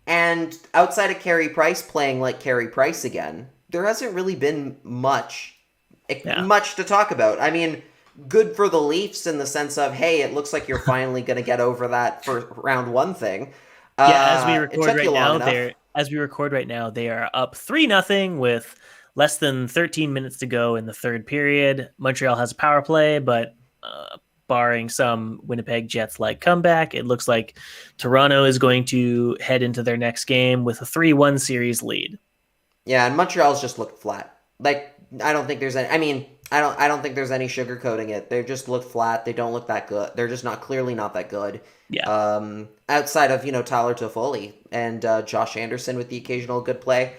And outside of Carey Price playing like Carey Price again, there hasn't really been much to talk about. I mean, good for the Leafs in the sense of, hey, it looks like you're finally going to get over that first round one thing. As we record right now, they are up 3-0 with less than 13 minutes to go in the third period. Montreal has a power play, but barring some Winnipeg Jets-like comeback, it looks like Toronto is going to head into their next game with a 3-1 series lead. Yeah, and Montreal's just looked flat. Like, I don't think there's any. I mean, I don't think there's any sugarcoating it. They just look flat. They don't look that good. They're just clearly not that good. Yeah. Outside of, you know, Tyler Toffoli and Josh Anderson with the occasional good play,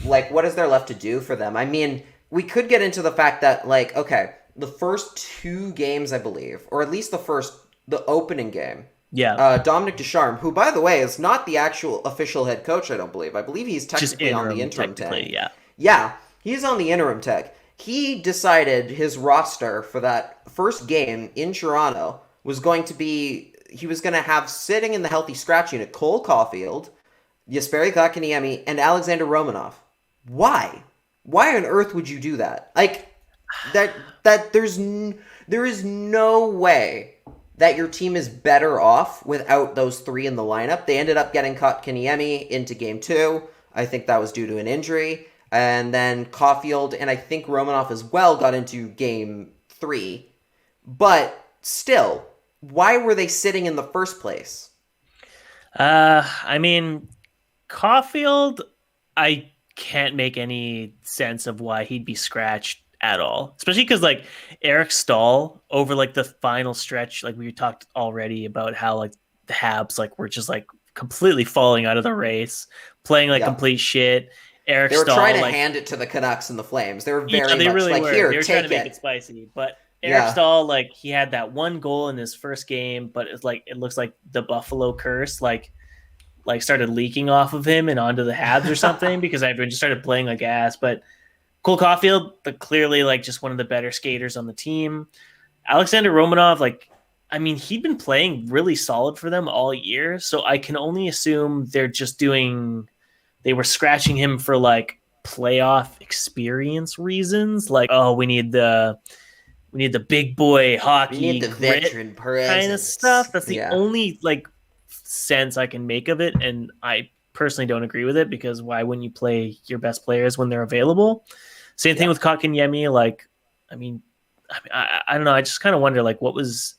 like, what is there left to do for them? I mean, we could get into the fact that, like, okay, the first two games, I believe, or at least the opening game. Yeah. Dominic Ducharme, who, by the way, is not the actual official head coach, I don't believe. I believe he's technically on the interim tag. Yeah, he's on the interim tag. He decided his roster for that first game in Toronto was going to be, he was going to have sitting in the healthy scratch unit Cole Caulfield, Jesperi Kotkaniemi, and Alexander Romanov. Why? Why on earth would you do that? Like, there is no way that your team is better off without those three in the lineup. They ended up getting Kotkaniemi into game 2. I think that was due to an injury. And then Caulfield and I think Romanov as well got into game 3. But still, why were they sitting in the first place? I mean, Caulfield, I can't make any sense of why he'd be scratched at all, especially because like Eric Stahl over like the final stretch, like we talked already about how like the Habs like were just like completely falling out of the race, playing like complete shit. Eric They were Stahl, trying to like, hand it to the Canucks and the Flames. They were very they much really like, were. here, they were take trying to make it. it spicy, but Eric Stahl, like he had that one goal in his first game, but it's like it looks like the Buffalo curse, like started leaking off of him and onto the Habs or something because everyone just started playing like ass. But Cole Caulfield, but clearly like just one of the better skaters on the team. Alexander Romanov, like, I mean, he'd been playing really solid for them all year, so I can only assume they were scratching him for like playoff experience reasons, like, oh, we need the big boy hockey, we need the veteran kind of stuff. That's the only like sense I can make of it, and I personally don't agree with it because why wouldn't you play your best players when they're available? Same thing with Kotkaniemi. Like, I mean, I don't know. I just kind of wonder, like, what was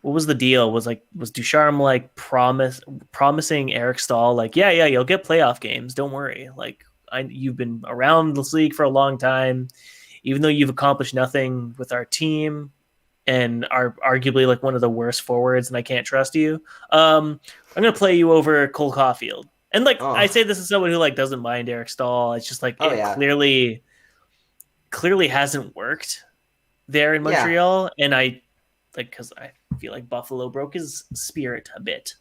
the deal? Was Ducharme like promising Eric Stahl, like, yeah, you'll get playoff games. Don't worry. Like, you've been around this league for a long time, even though you've accomplished nothing with our team and are arguably like one of the worst forwards, and I can't trust you. I'm gonna play you over Cole Caulfield. And like, I say this as someone who like doesn't mind Eric Stahl. It's just like clearly hasn't worked there in Montreal, and I like because I feel like Buffalo broke his spirit a bit.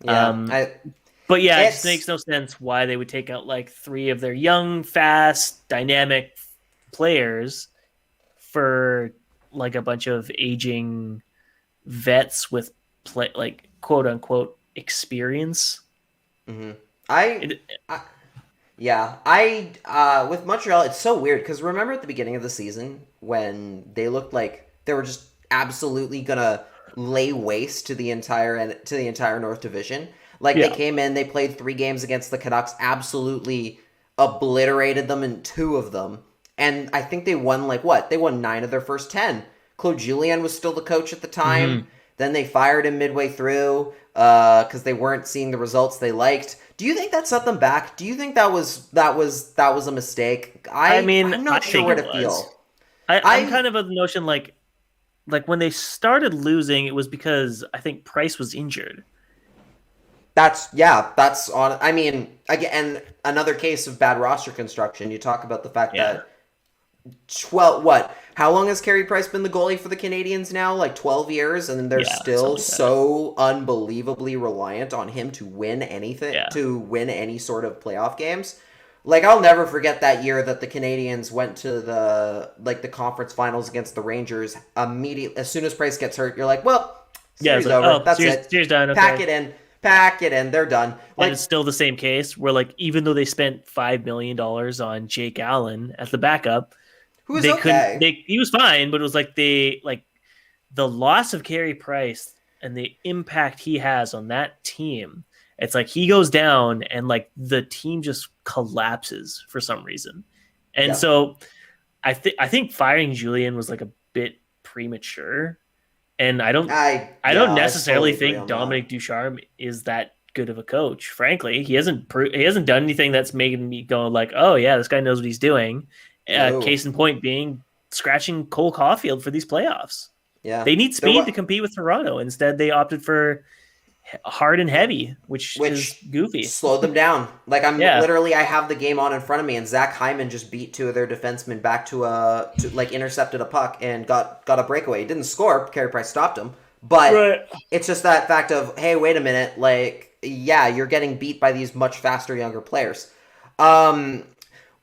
But yeah, it just makes no sense why they would take out like 3 of their young, fast, dynamic players for like a bunch of aging vets with like quote unquote experience. Mm-hmm. With Montreal, it's so weird because remember at the beginning of the season when they looked like they were just absolutely gonna lay waste to the entire North Division. Like they came in, they played 3 games against the Canucks, absolutely obliterated them in 2 of them, and I think they won They won 9 of their first 10. Claude Julien was still the coach at the time. Mm-hmm. Then they fired him midway through because they weren't seeing the results they liked. Do you think that set them back? Do you think that was a mistake? I'm not sure where to feel. I'm kind of of the notion like when they started losing, it was because I think Price was injured. That's on. I mean, again, another case of bad roster construction. You talk about the fact that how long has Carey Price been the goalie for the Canadiens now? Like 12 years, and they're still so unbelievably reliant on him to win anything, to win any sort of playoff games. Like, I'll never forget that year that the Canadiens went to the conference finals against the Rangers. Immediately, as soon as Price gets hurt, you're like, well, series over. That's it. Series done. Okay. Pack it in. They're done. Like, and it's still the same case where, like, even though they spent $5 million on Jake Allen as the backup, who was okay. He was fine, but it was like the loss of Carey Price and the impact he has on that team. It's like he goes down and like the team just collapses for some reason. And so I think firing Julien was like a bit premature. And I don't necessarily think Dominic Ducharme is that good of a coach. Frankly, he hasn't done anything that's making me go like, oh yeah, this guy knows what he's doing. Case in point being scratching Cole Caulfield for these playoffs. Yeah, they need speed to compete with Toronto. Instead, they opted for hard and heavy, which is goofy. Slowed them down. Like literally, I have the game on in front of me, and Zach Hyman just beat 2 of their defensemen back to intercepted a puck and got a breakaway. He didn't score. Carey Price stopped him, but it's just that fact of, hey, wait a minute, like, yeah, you're getting beat by these much faster, younger players.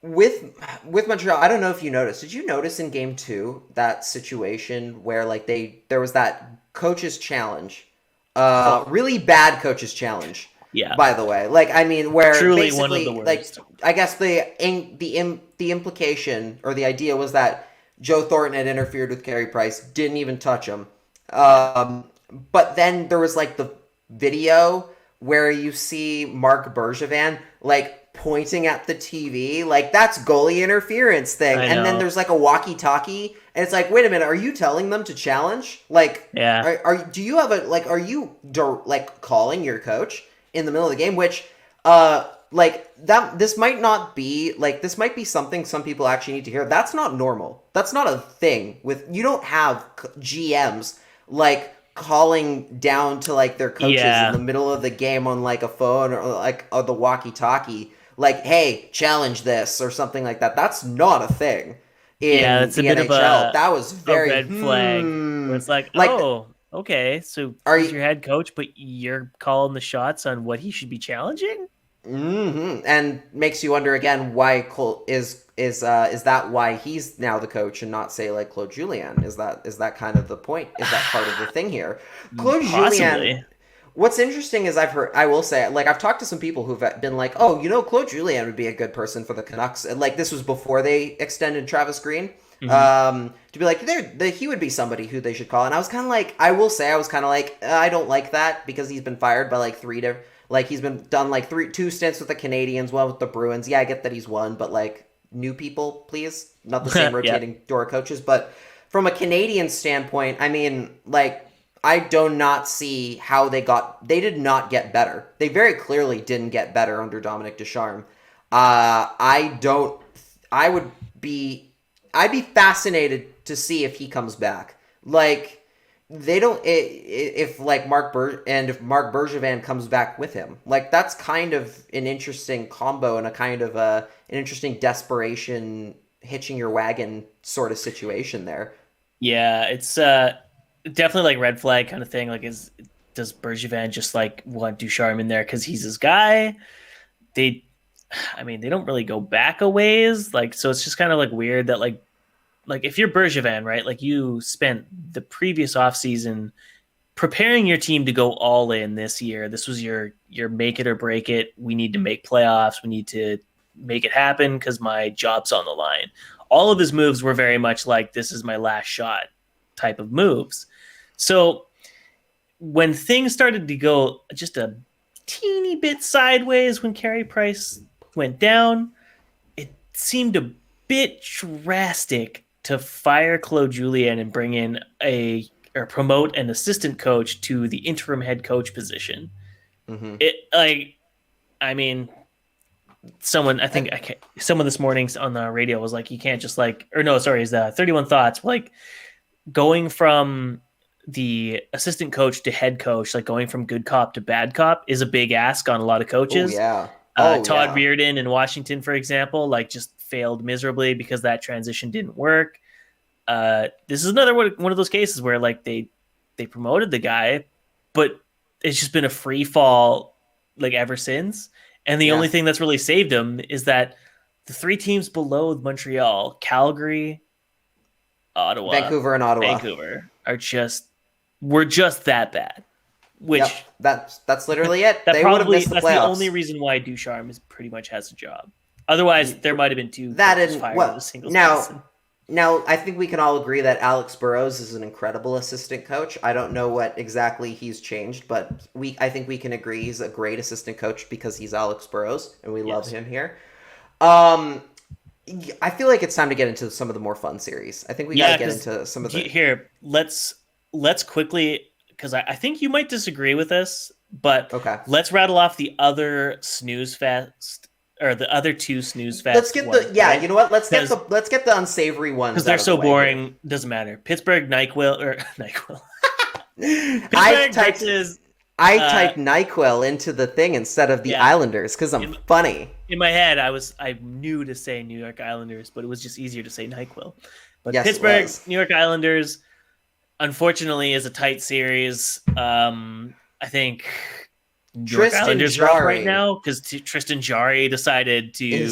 With Montreal, I don't know if you noticed. Did you notice in Game 2 that situation where like there was that coach's challenge? Really bad coach's challenge. Yeah. By the way, like, I mean, where truly basically, one of the worst. Like, I guess the implication or the idea was that Joe Thornton had interfered with Carey Price, didn't even touch him. but then there was like the video where you see Mark Bergevin like pointing at the TV, like that's goalie interference thing. And then there's like a walkie-talkie, and it's like, wait a minute, are you telling them to challenge? Like, yeah, do you have are you like calling your coach in the middle of the game? Which, like that, this might be something some people actually need to hear. That's not normal. That's not a thing. You don't have GMs like calling down to like their coaches in the middle of the game on like a phone or like the walkie-talkie, like, hey, challenge this or something like that. That's not a thing in it's a the bit NHL. of That was very red flag. Where it's like, oh, okay, so he's your head coach, but you're calling the shots on what he should be challenging. And makes you wonder again, why is that why he's now the coach and not, say, like Claude Julien? Is that kind of the point? Is that part of the thing here? Claude Julien. What's interesting is I will say, like, I've talked to some people who've been like, oh, Claude Julien would be a good person for the Canucks. And like, this was before they extended Travis Green. To be like, he would be somebody who they should call. And I was kind of like, I don't like that, because he's been fired by like he's been done like two stints with the Canadiens, one with the Bruins. Yeah, I get that he's won, but like, new people, please. Not the same rotating door coaches. But from a Canadian standpoint, I mean, like, I do not see how they did not get better. They very clearly didn't get better under Dominic Ducharme. I'd be fascinated to see if he comes back. Like, if Mark Bergevin comes back with him, like, that's kind of an interesting combo and a kind of an interesting desperation, hitching your wagon sort of situation there. Yeah, it's definitely like red flag kind of thing. Like, does Bergevin just like want Ducharme in there because he's his guy? They don't really go back a ways. Like, so it's just kind of like weird that like if you're Bergevin, right? Like, you spent the previous offseason preparing your team to go all in this year. This was your make it or break it. We need to make playoffs. We need to make it happen because my job's on the line. All of his moves were very much like, this is my last shot type of moves. So when things started to go just a teeny bit sideways, when Carey Price went down, it seemed a bit drastic to fire Claude Julien and bring in or promote an assistant coach to the interim head coach position. Someone this morning on the radio was like, you can't just like, or no, sorry, is 31 Thoughts, like, going from the assistant coach to head coach, like going from good cop to bad cop, is a big ask on a lot of coaches. Todd Reardon in Washington, for example, like, just failed miserably because that transition didn't work. This is another one of those cases where like they promoted the guy, but it's just been a free fall like ever since. And the only thing that's really saved him is that the three teams below Montreal, Calgary, Ottawa, Vancouver were just that bad. Which that's literally it. They would have missed the playoffs. That's the only reason why Ducharme pretty much has a job. Otherwise, there might have been two fired single season. Now, I think we can all agree that Alex Burrows is an incredible assistant coach. I don't know what exactly he's changed, but I think we can agree he's a great assistant coach because he's Alex Burrows, and we love him here. I feel like it's time to get into some of the more fun series. I think we got to get into some of the... Here, let's quickly, because I think you might disagree with this, but let's rattle off the other snooze fest, or the other two snooze fest. Let's get right? You know what? Let's get the unsavory ones because they're so boring. Here. Doesn't matter. Pittsburgh, NyQuil. I typed NyQuil into the thing instead of the Islanders because I'm funny. In my head, I knew to say New York Islanders, but it was just easier to say NyQuil. But yes, Pittsburgh, New York Islanders, unfortunately, is a tight series. I think New York Islanders are up right now because Tristan Jarry decided to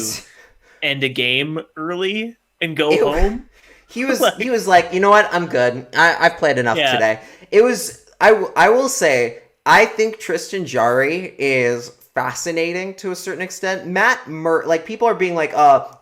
end a game early and go home. He was like, you know what? I'm good. I've played enough today. It was. I will say, I think Tristan Jarry is fascinating to a certain extent. Matt Murray, like, people are being like,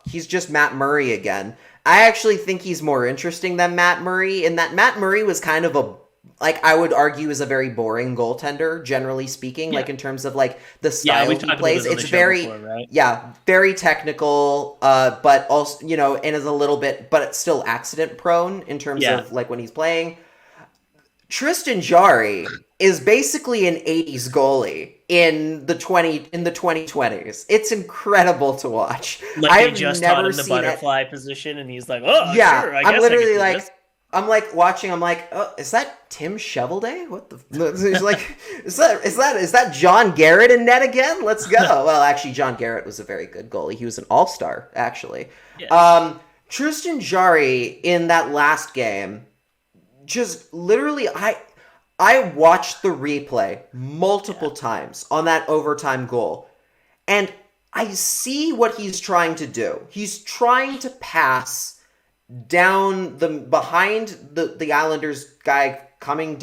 he's just Matt Murray again. I actually think he's more interesting than Matt Murray, in that Matt Murray was kind of a like I would argue is a very boring goaltender, generally speaking, like in terms of like the style we've he talked plays. about this on It's the show very, before, right? very technical, but also, and is a little bit, but it's still accident prone in terms of like when he's playing. Tristan Jarry is basically an 80s goalie in the 2020s. It's incredible to watch. Like I they have just never taught him the seen butterfly position, and he's like, "Oh, yeah, sure, I I'm guess literally I can do like, this." I'm like watching. I'm like, oh, is that Tim Shovelday? What the? He's like, is that John Garrett in net again? Let's go. Well, actually, John Garrett was a very good goalie. He was an all-star, actually. Yeah. Tristan Jarry in that last game, just literally, I watched the replay multiple times on that overtime goal, and I see what he's trying to do. He's trying to pass down behind the Islanders guy coming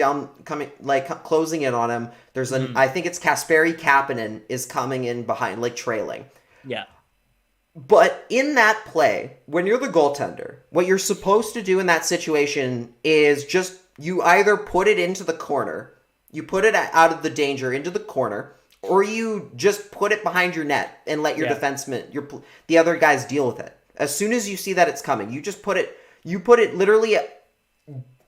like closing in on him. There's I think it's Kasperi Kapanen is coming in behind, like trailing. Yeah. But in that play, when you're the goaltender, what you're supposed to do in that situation is just you either put it into the corner, you put it out of the danger into the corner, or you just put it behind your net and let your defenseman, the other guys deal with it. As soon as you see that it's coming, you just put it literally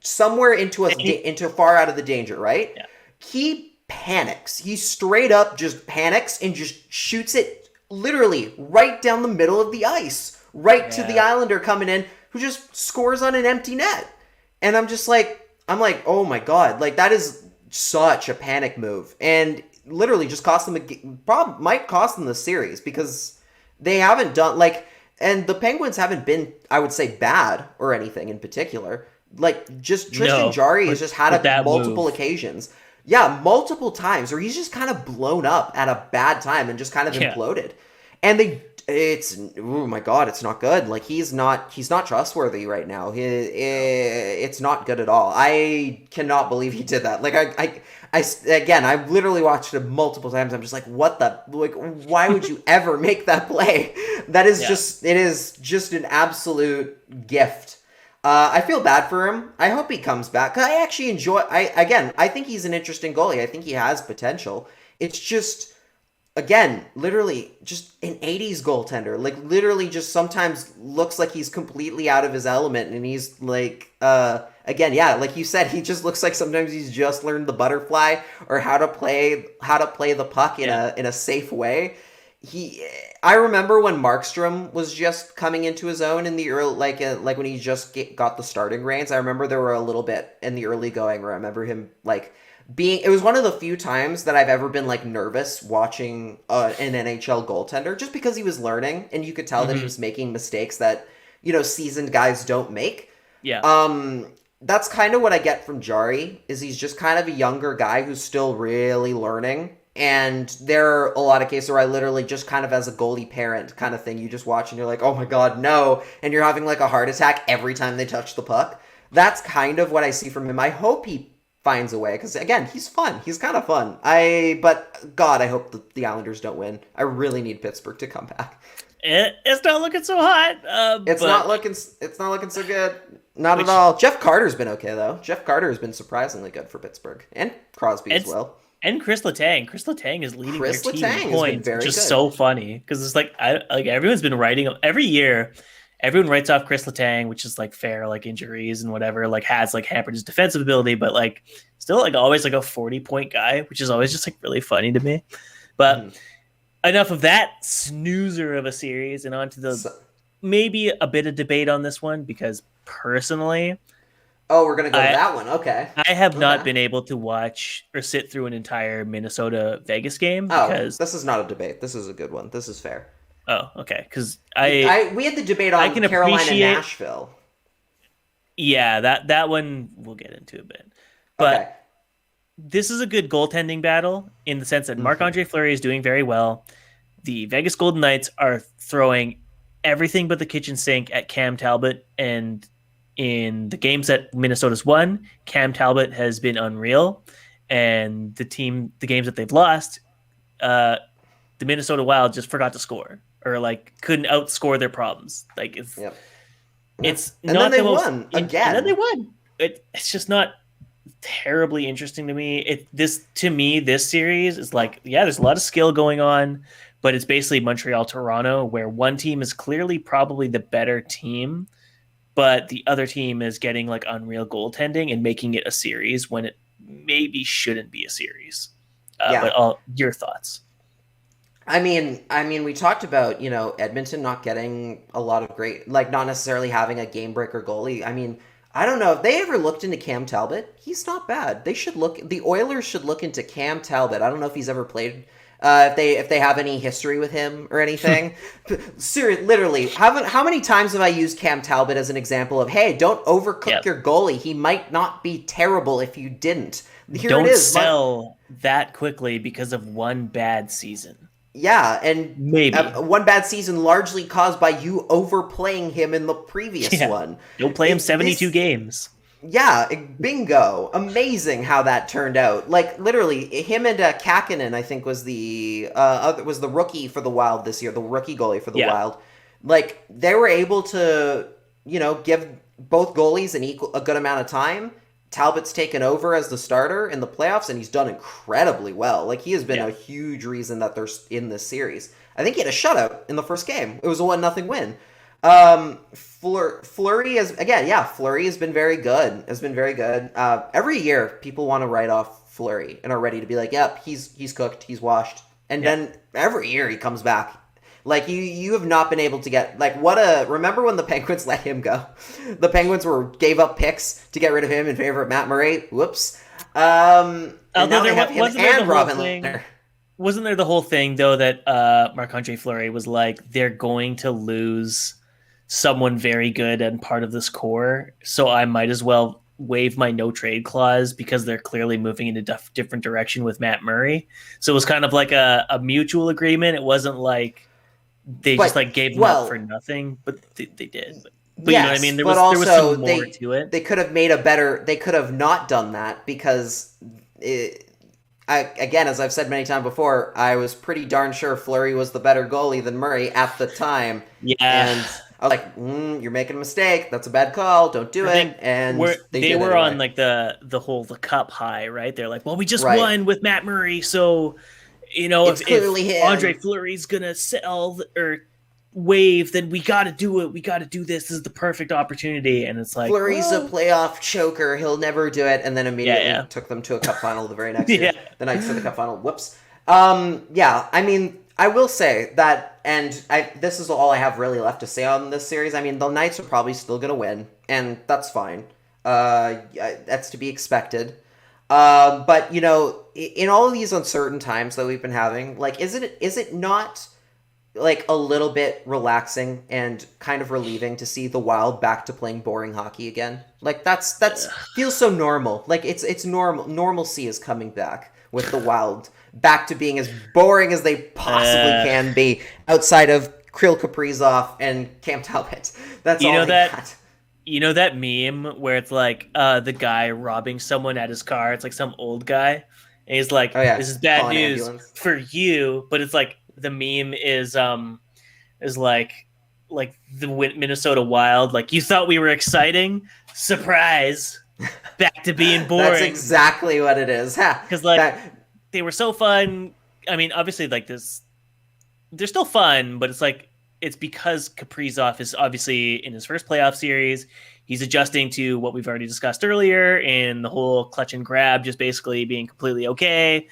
somewhere into far out of the danger, right? Yeah. He panics. He straight up just panics and just shoots it literally right down the middle of the ice, right to the Islander coming in, who just scores on an empty net. And I'm like, oh my God, like that is such a panic move. And literally just cost them might cost them the series because they haven't done and the Penguins haven't been, I would say, bad or anything in particular. Like, just Tristan Jarry has just had multiple occasions. Yeah, multiple times where he's just kind of blown up at a bad time and just kind of imploded. And oh my God, it's not good. Like, he's not trustworthy right now. It's not good at all. I cannot believe he did that. Like, I've literally watched it multiple times. I'm just like, why would you ever make that play? That is it is just an absolute gift. I feel bad for him. I hope he comes back. 'Cause I actually I think he's an interesting goalie. I think he has potential. It's just, again, literally just an 80s goaltender. Like, literally just sometimes looks like he's completely out of his element. And he's like, again, like you said, he just looks like sometimes he's just learned the butterfly or how to play the puck in a safe way. I remember when Markstrom was just coming into his own in the early, like when he just got the starting reins. I remember there were a little bit in the early going where I remember him it was one of the few times that I've ever been nervous watching an NHL goaltender, just because he was learning and you could tell that he was making mistakes that, seasoned guys don't make. Yeah. That's kind of what I get from Jarry, is he's just kind of a younger guy who's still really learning. And there are a lot of cases where I literally just kind of, as a goalie parent kind of thing, you just watch and you're like, oh my God, no. And you're having a heart attack every time they touch the puck. That's kind of what I see from him. I hope he finds a way, because again, he's fun. He's kind of fun. But God, I hope the Islanders don't win. I really need Pittsburgh to come back. It's not looking so hot. It's not looking so good. Not at all. Jeff Carter's been okay though. Jeff Carter has been surprisingly good for Pittsburgh, and Crosby as well. And Chris Letang. Chris Letang is leading their team in points, which is good. so funny because it's everyone's been writing every year. Everyone writes off Chris Letang, which is fair, injuries and whatever, has hampered his defensive ability, but still always a 40-point guy, which is always just really funny to me. But enough of that snoozer of a series, and on to maybe a bit of debate on this one, because personally, we're going to go to that one. Okay. I have not been able to watch or sit through an entire Minnesota-Vegas game. Because this is not a debate. This is a good one. This is fair. Oh, okay. Because we had the debate on Carolina and Nashville. Yeah, that one we'll get into a bit. But this is a good goaltending battle in the sense that Marc-Andre Fleury is doing very well. The Vegas Golden Knights are throwing everything but the kitchen sink at Cam Talbot, and in the games that Minnesota's won, Cam Talbot has been unreal. And the games that they've lost, the Minnesota Wild just forgot to score, or couldn't outscore their problems. It's and not then they won again. And then they won. It's just not terribly interesting to me. This series is like, yeah, there's a lot of skill going on, but it's basically Montreal Toronto, where one team is clearly probably the better team, but the other team is getting like unreal goaltending and making it a series when it maybe shouldn't be a series. Yeah. But your thoughts? I mean, we talked about, Edmonton not getting a lot of great, like not necessarily having a game breaker goalie. I mean, I don't know if they ever looked into Cam Talbot. He's not bad. The Oilers should look into Cam Talbot. I don't know if he's ever played, if they have any history with him or anything. Seriously, literally, how many times have I used Cam Talbot as an example of, hey, don't overcook your goalie. He might not be terrible if you didn't. Here don't it is. Sell that quickly because of one bad season. Yeah, and maybe one bad season largely caused by you overplaying him in the previous one. You'll play him 72 games. Yeah, bingo. Amazing how that turned out. Like, literally, him and Kakkonen, I think, was the rookie for the Wild this year, the rookie goalie for the Wild. Like, they were able to, give both goalies a good amount of time. Talbot's taken over as the starter in the playoffs, and he's done incredibly well. Like, he has been a huge reason that they're in this series. I think he had a shutout in the first game. It was a 1-0 win. Fleury has been very good. Every year, people want to write off Fleury and are ready to be like, yep, he's cooked, he's washed. And then every year he comes back. Like, you have not been able to get, like, remember when the Penguins let him go? The Penguins gave up picks to get rid of him in favor of Matt Murray. Whoops. And now they have him and Robin Lehner. Wasn't there the whole thing, though, that Marc-Andre Fleury was like, they're going to lose someone very good and part of this core, so I might as well waive my no trade clause because they're clearly moving in a different direction with Matt Murray. So it was kind of like a mutual agreement. It wasn't like they just like gave them up for nothing, but they did. But yes, you know what I mean? There was some more to it. They could have they could have not done that because again, as I've said many times before, I was pretty darn sure Fleury was the better goalie than Murray at the time. Yeah. And I was like, you're making a mistake. That's a bad call. Don't do it. And they were on like the cup high, right? They're like, well, we just won with Matt Murray, so if Andre Fleury's gonna sell or wave, then we got to do it. We got to do this. This is the perfect opportunity. And it's like, Fleury's a playoff choker. He'll never do it. And then immediately took them to a cup final the very next year. The Knights to the cup final. Whoops. I mean, I will say that, and this is all I have really left to say on this series. I mean, the Knights are probably still going to win, and that's fine. That's to be expected. But, in all of these uncertain times that we've been having, like, is it not like a little bit relaxing and kind of relieving to see the Wild back to playing boring hockey again? Like, that's feels so normal. Like, it's normal. Normalcy is coming back with the Wild back to being as boring as they possibly can be outside of Kirill Kaprizov and Cam Talbot. That's all they got. You know that meme where it's like the guy robbing someone at his car? It's like some old guy. And he's like, this is bad news for you. But it's like the meme is like the Minnesota Wild. Like, you thought we were exciting? Surprise. Back to being boring. That's exactly what it is. Because they were so fun. I mean, obviously, like this, they're still fun, but it's like, it's because Kaprizov is obviously in his first playoff series. He's adjusting to what we've already discussed earlier, and the whole clutch and grab just basically being completely okay.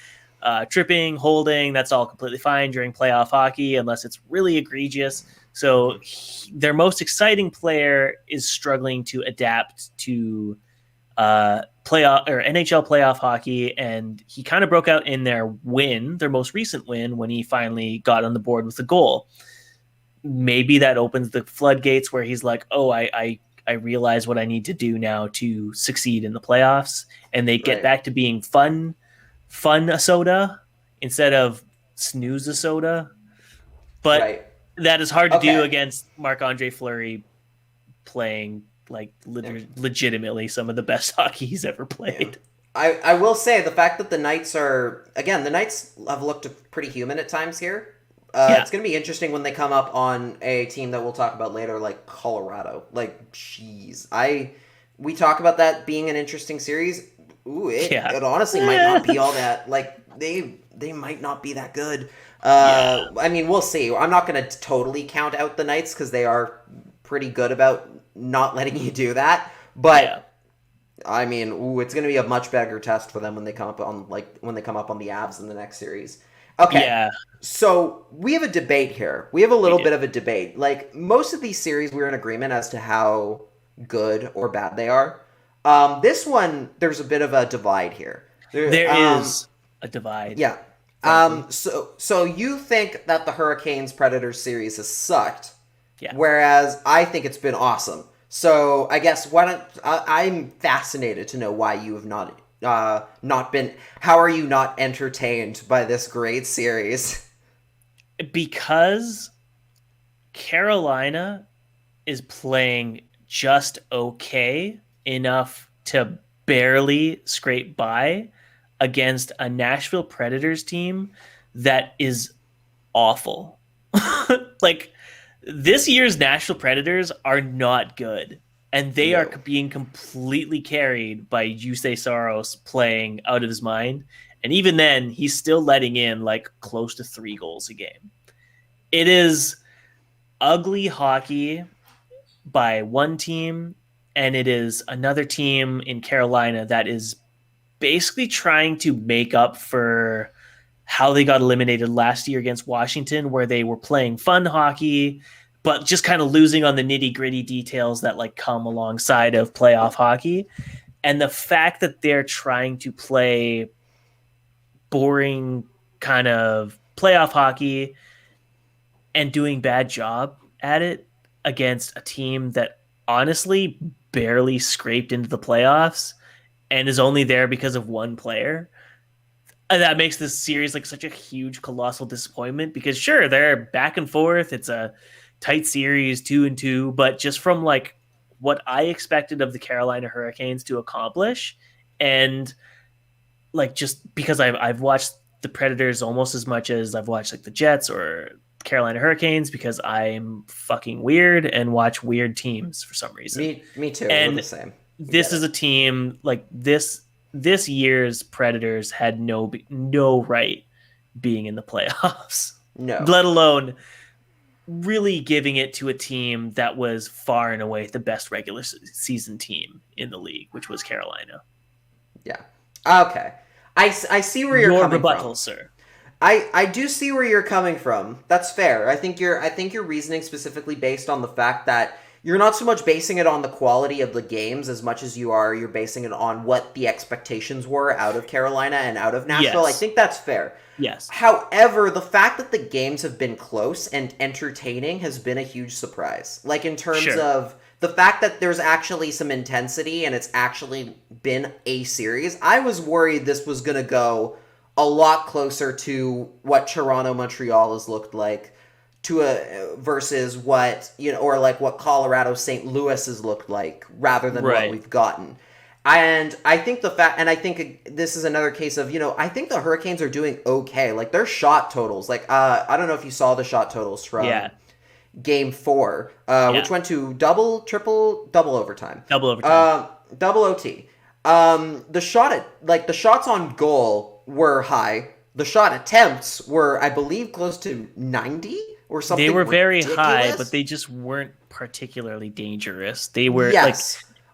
Tripping, holding, that's all completely fine during playoff hockey, unless it's really egregious. So their most exciting player is struggling to adapt to playoff or NHL playoff hockey, and he kind of broke out in their most recent win, when he finally got on the board with a goal. Maybe that opens the floodgates where he's like, oh, I realize what I need to do now to succeed in the playoffs, and they get back to being fun soda instead of snooze a soda. But that is hard to do against Marc-Andre Fleury playing like legitimately some of the best hockey he's ever played. I will say the fact that the Knights have looked pretty human at times here. It's going to be interesting when they come up on a team that we'll talk about later, like Colorado. Like, jeez. We talk about that being an interesting series. It honestly might not be all that. Like they might not be that good. I mean, we'll see. I'm not going to totally count out the Knights because they are pretty good about not letting you do that. But I mean, it's going to be a much bigger test for them when they come up on the Avs in the next series. Okay. Yeah. So we have a debate here. We have a little bit of a debate. Like most of these series, we're in agreement as to how good or bad they are. This one, there's a bit of a divide here. There is a divide. Yeah. So you think that the Hurricanes Predators series has sucked, whereas I think it's been awesome. So I guess I'm fascinated to know why you have not been. How are you not entertained by this great series? Because Carolina is playing just okay enough to barely scrape by against a Nashville Predators team that is awful. Like, this year's Nashville Predators are not good. And they are being completely carried by Jussi Saros playing out of his mind. And even then, he's still letting in like close to 3 goals a game. It is ugly hockey by one team, and it is another team in Carolina that is basically trying to make up for how they got eliminated last year against Washington, where they were playing fun hockey, but just kind of losing on the nitty-gritty details that like come alongside of playoff hockey. And the fact that they're trying to play boring kind of playoff hockey and doing bad job at it against a team that honestly barely scraped into the playoffs and is only there because of one player. And that makes this series like such a huge, colossal disappointment because sure, they're back and forth. It's a tight series, 2-2, but just from like what I expected of the Carolina Hurricanes to accomplish, and like just because I've watched the Predators almost as much as I've watched like the Jets or Carolina Hurricanes because I'm fucking weird and watch weird teams for some reason. Me too. And we're the same. This is a team like this year's Predators had no right being in the playoffs. No. Let alone really giving it to a team that was far and away the best regular season team in the league, which was Carolina. Yeah. Okay. I see where you're coming rebuttal, from. Sir. I do see where you're coming from. That's fair. I think your reasoning specifically based on the fact that you're not so much basing it on the quality of the games as much as you're basing it on what the expectations were out of Carolina and out of Nashville. Yes. I think that's fair. Yes. However, the fact that the games have been close and entertaining has been a huge surprise. Like in terms of the fact that there's actually some intensity and it's actually been a series. I was worried this was going to go a lot closer to what Toronto Montreal has looked like versus what, or like what Colorado St. Louis has looked like rather than what we've gotten. And I think I think this is another case of, I think the Hurricanes are doing okay. Like their shot totals, like, I don't know if you saw the shot totals from Game 4, which went to double overtime. Double OT. The shots on goal were high. The shot attempts were, I believe, close to 90 or something. They were very ridiculous. High, but they just weren't particularly dangerous. They were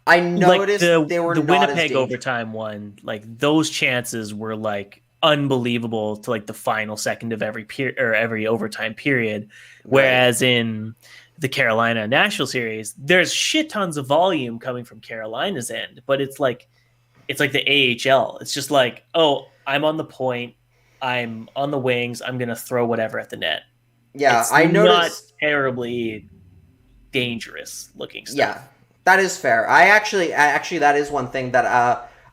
I noticed they were the not Winnipeg as overtime one. Like those chances were like unbelievable to like the final second of every overtime period. Whereas in the Carolina Nashville series, there's shit tons of volume coming from Carolina's end, but it's like the AHL. It's just like, oh, I'm on the point, I'm on the wings, I'm gonna throw whatever at the net. Yeah, it's I noticed not terribly dangerous looking stuff. Yeah, that is fair. I actually that is one thing that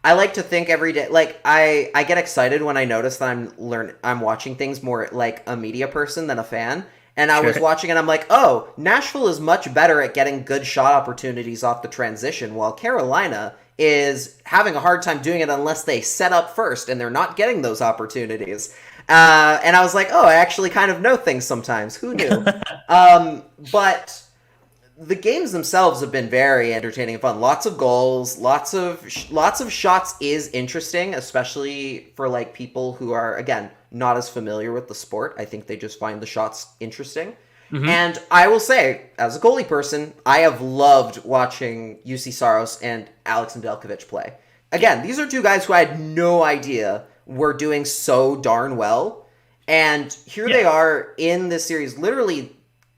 I like to think every day. Like I get excited when I notice that I'm watching things more like a media person than a fan. And I was watching and I'm like, oh, Nashville is much better at getting good shot opportunities off the transition, while Carolina is having a hard time doing it unless they set up first, and they're not getting those opportunities. And I was like, oh, I actually kind of know things sometimes. Who knew? But the games themselves have been very entertaining and fun. Lots of goals, lots of shots is interesting, especially for like people who are again not as familiar with the sport. I think they just find the shots interesting. Mm-hmm. And I will say, as a goalie person, I have loved watching UC Saros and Alex Nadelkovic play. Again, these are two guys who I had no idea were doing so darn well. And here they are in this series, literally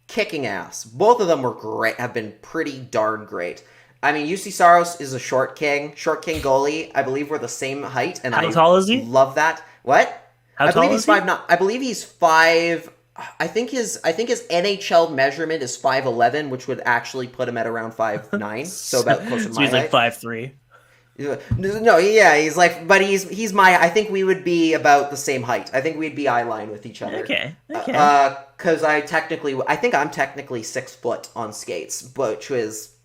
kicking ass. Both of them were great, have been pretty darn great. I mean, UC Saros is a short king goalie. I believe we're the same height. And how tall is he? Love that. What? How tall is he? 5'9". I believe he's 5... I think his NHL measurement is 5'11", which would actually put him at around 5'9", so about closer to my height. He's like 5'3". No, yeah, he's like, but he's my. I think we would be about the same height. I think we'd be eye line with each other. Okay. Because I think I'm technically 6 foot on skates, which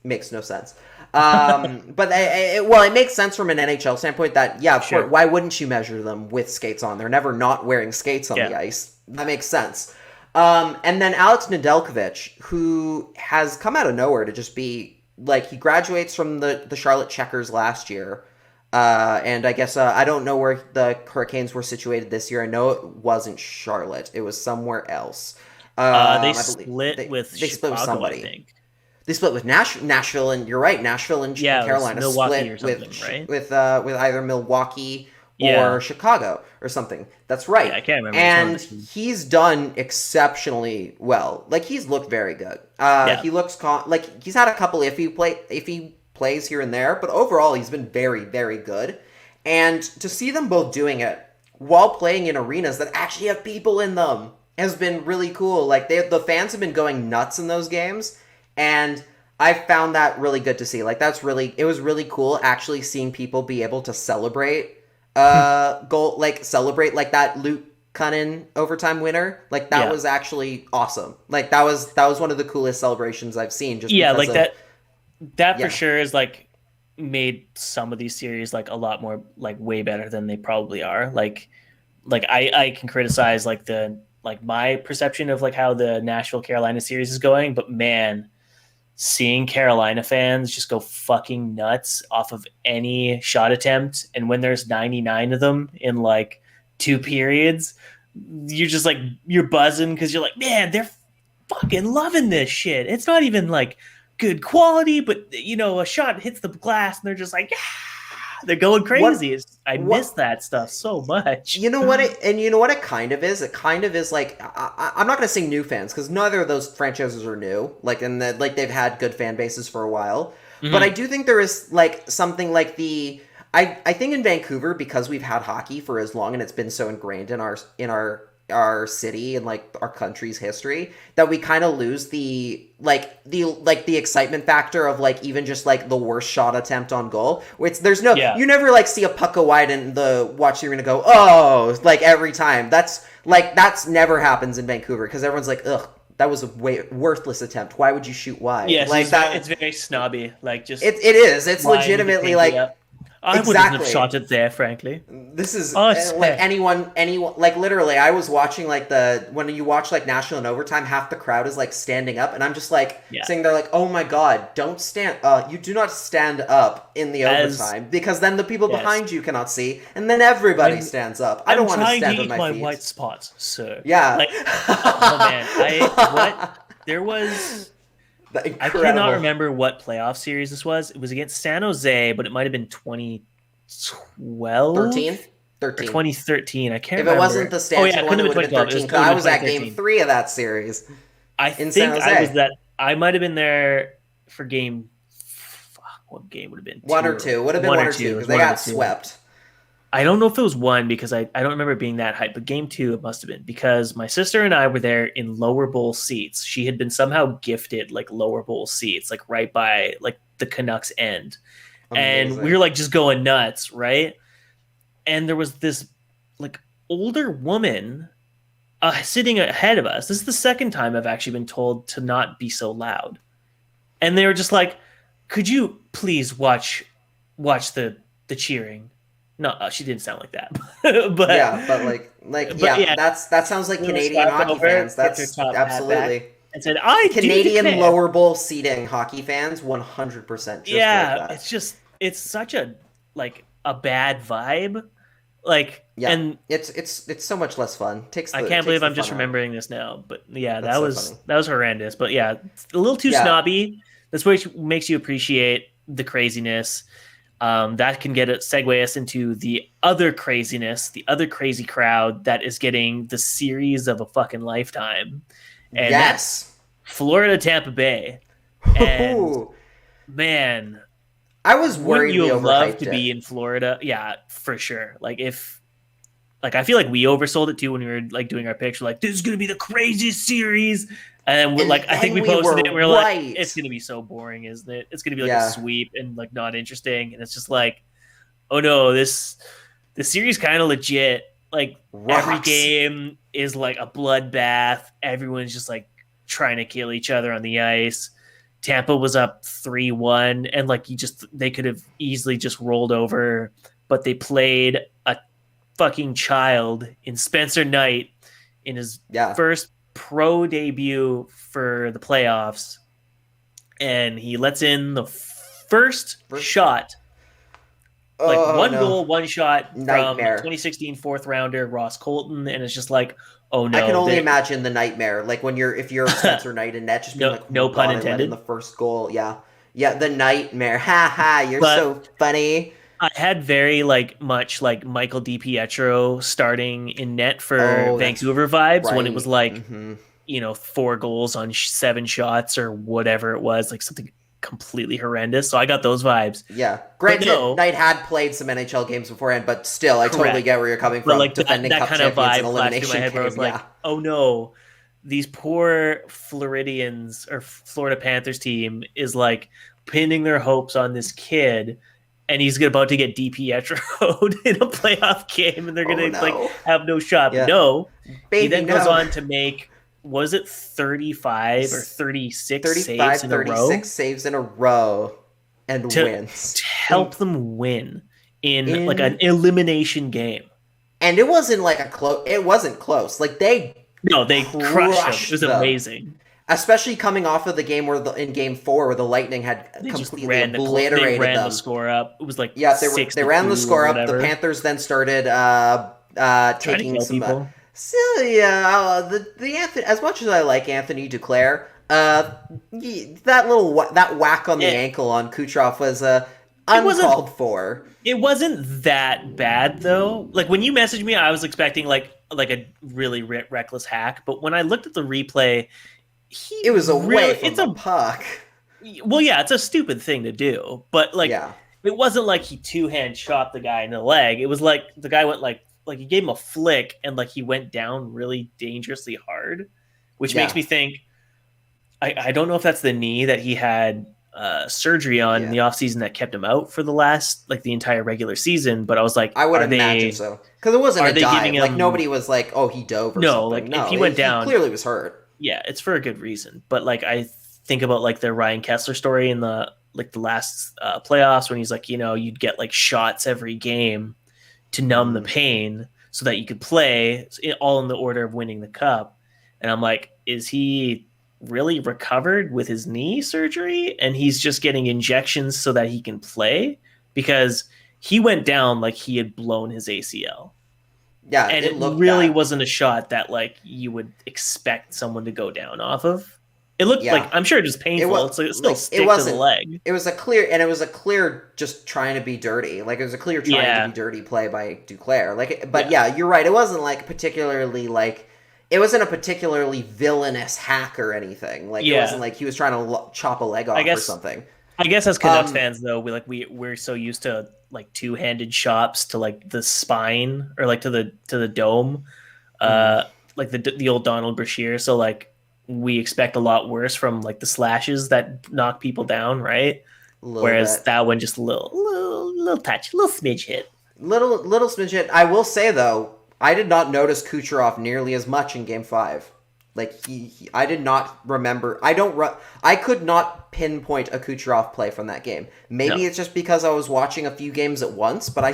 makes no sense. But it makes sense from an NHL standpoint that of course, why wouldn't you measure them with skates on? They're never not wearing skates on the ice. That makes sense. And then Alex Nadelkovic, who has come out of nowhere to just be like, he graduates from the Charlotte Checkers last year. And I guess I don't know where the Hurricanes were situated this year. I know it wasn't Charlotte. It was somewhere else. They split with somebody. I think. They split with Nashville, and you're right. Nashville and Carolina Milwaukee split with either Milwaukee or Chicago or something. That's right. Yeah, I can't remember. And he's done exceptionally well. Like, he's looked very good. He looks like he's had a couple iffy plays here and there, but overall he's been very, very good. And to see them both doing it while playing in arenas that actually have people in them has been really cool. Like, the fans have been going nuts in those games, and I found that really good to see. Like, it was really cool actually seeing people be able to celebrate celebrate like that Luke Cunnin overtime winner. Like, that was actually awesome. Like, that was one of the coolest celebrations I've seen. Just that for sure is like made some of these series like a lot more like way better than they probably are. Like I can criticize like my perception of like how the Nashville Carolina series is going, but man, seeing Carolina fans just go fucking nuts off of any shot attempt, and when there's 99 of them in like 2 periods, you're just like, you're buzzing because you're like, man, they're fucking loving this shit. It's not even like good quality, but a shot hits the glass and they're just like, they're going crazy. I miss that stuff so much. You know what it kind of is? It kind of is like, I'm not going to say new fans, because neither of those franchises are new. Like, and like they've had good fan bases for a while. Mm-hmm. But I do think there is like something like I think in Vancouver, because we've had hockey for as long and it's been so ingrained in our city and like our country's history, that we kind of lose the excitement factor of like even just like the worst shot attempt on goal, which you never like see a puck go wide and the watch you're gonna go, oh, like every time. That's never happens in Vancouver, because everyone's like, ugh, that was a worthless attempt. Why would you shoot wide? Yeah, like it's very snobby. Like, just it is. It's legitimately like. I wouldn't have shot it there, frankly. This is like anyone. Like, literally, I was watching like when you watch like National in overtime, half the crowd is like standing up, and I'm just like sitting there like, oh my god, don't stand. You do not stand up in the overtime, because then the people behind you cannot see, and then everybody stands up. I don't want to stand on my feet. My white spots, sir. Yeah. Like, oh man, there was. I cannot remember what playoff series this was. It was against San Jose, but it might have been 2012? 13? Or 2013. I can't remember. If it wasn't the Stanton one, it would have been 13. Because I was at Game 3 of that series. I think I was that. I might have been there for Game... what game would have been? 1 or 2. Would have been 1 or 2, because they got swept. I don't know if it was 1, because I don't remember it being that hype, but Game 2 it must have been, because my sister and I were there in lower bowl seats. She had been somehow gifted like lower bowl seats, like right by like the Canucks end. Amazing. And we were like just going nuts, right? And there was this like older woman sitting ahead of us. This is the second time I've actually been told to not be so loud. And they were just like, could you please watch the cheering? No, she didn't sound like that. That sounds like Canadian hockey fans. That's absolutely. and said, "I Canadian do lower bowl seating hockey fans 100% just yeah, like that. it's such a like a bad vibe. Like, Yeah, and it's so much less fun. I can't believe I'm fun just out. remembering this now. But yeah, That's so funny. that was horrendous. But yeah, it's a little too snobby. That's what makes you appreciate the craziness. That can segue us into the other craziness, the other crazy crowd that is getting the series of a fucking lifetime, and that's Florida Tampa Bay. And man, I was worried wouldn't you we have loved overhyped to it. be in Florida? Yeah, for sure. Like I feel like we oversold it too when we were like doing our picks. We're like, this is gonna be the craziest series, and I think we posted it. And we're like, it's gonna be so boring, isn't it? It's gonna be like a sweep and like not interesting. And it's just like, oh no, the series kind of legit. Like every game is like a bloodbath. Everyone's just like trying to kill each other on the ice. Tampa was up 3-1, and like they could have easily just rolled over, but they played a fucking child in Spencer Knight in his first pro debut for the playoffs, and he lets in the first shot, like goal, one shot from 2016 fourth rounder Ross Colton, and it's just like, oh no! I can only imagine the nightmare, like if you're Spencer Knight in net, just being like, no pun intended. In the first goal, yeah, the nightmare. Ha ha! You're so funny. I had very much like Michael DiPietro starting in net for Vancouver vibes when it was like, 4 goals on 7 shots or whatever it was, like something completely horrendous. So I got those vibes. Yeah. Granted, Knight had played some NHL games beforehand, but still, I totally get where you're coming from. Like defending that cup kind of champions vibe in flashed through my head where I was like, oh no, these poor Floridians or Florida Panthers team is like pinning their hopes on this kid, and he's about to get DiPietro'd in a playoff game, and they're going to have no shot. But no, he then goes on to make, was it 35 or 36 saves in a row? 36 saves in a row and wins. To help them win in like an elimination game. And it wasn't like it wasn't close. Like they crushed them. It was amazing. Especially coming off of the game in Game 4 where the Lightning had completely obliterated them. They ran the score up. It was like they ran the score up. The Panthers then started taking some people. The Anthony, as much as I like Anthony Duclair, that whack on the ankle on Kucherov was uncalled for. It wasn't that bad though. Like when you messaged me, I was expecting like a really reckless hack, but when I looked at the replay, it was away from the puck. Well, yeah, it's a stupid thing to do, but it wasn't like he 2-hand shot the guy in the leg. It was like the guy went like he gave him a flick and like he went down really dangerously hard, which makes me think, I don't know if that's the knee that he had surgery on in the offseason that kept him out for the last, like the entire regular season. But I was like, I would imagine so. Because it wasn't a dive. Like nobody was like, oh, he dove or something. No, if he went down, he clearly was hurt. Yeah, it's for a good reason. But like I think about like the Ryan Kessler story in the last playoffs when he's like, you'd get like shots every game to numb the pain so that you could play, all in the order of winning the cup. And I'm like, is he really recovered with his knee surgery and he's just getting injections so that he can play? Because he went down like he had blown his ACL. Yeah, and it really wasn't a shot that like you would expect someone to go down off of. It looked like, I'm sure it was painful. It still stick to the leg. It was a clear just trying to be dirty. Like it was a clear trying to be dirty play by Duclair. You're right. It wasn't like particularly like, it wasn't a particularly villainous hack or anything. Like it wasn't like he was trying to chop a leg off or something. I guess as Canucks fans though, we're so used to like 2-handed chops to like the spine or like to the dome, like the old Donald Brashear. So like we expect a lot worse from like the slashes that knock people down, right? Whereas that one just a little touch, little smidge hit, little smidge hit. I will say though, I did not notice Kucherov nearly as much in Game 5. Like I did not remember. I could not pinpoint a Kucherov play from that game. Maybe it's just because I was watching a few games at once, but I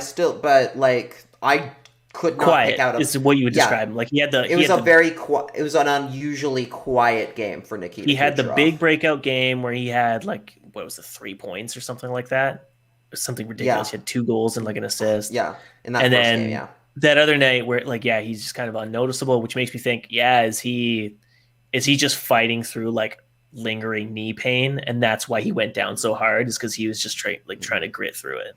could not quiet pick out a... is what you would Yeah. describe him. Like he had the. It was it was an unusually quiet game for Nikita. He had the Kucherov. big breakout game where he had like what was it, 3 points or something like that. It was something ridiculous. Yeah. He had 2 goals and like an assist. Yeah, in that and first then game, yeah. that other night where like he's just kind of unnoticeable, which makes me think, is he just fighting through like lingering knee pain, and that's why he went down so hard, is because he was just trying to grit through it.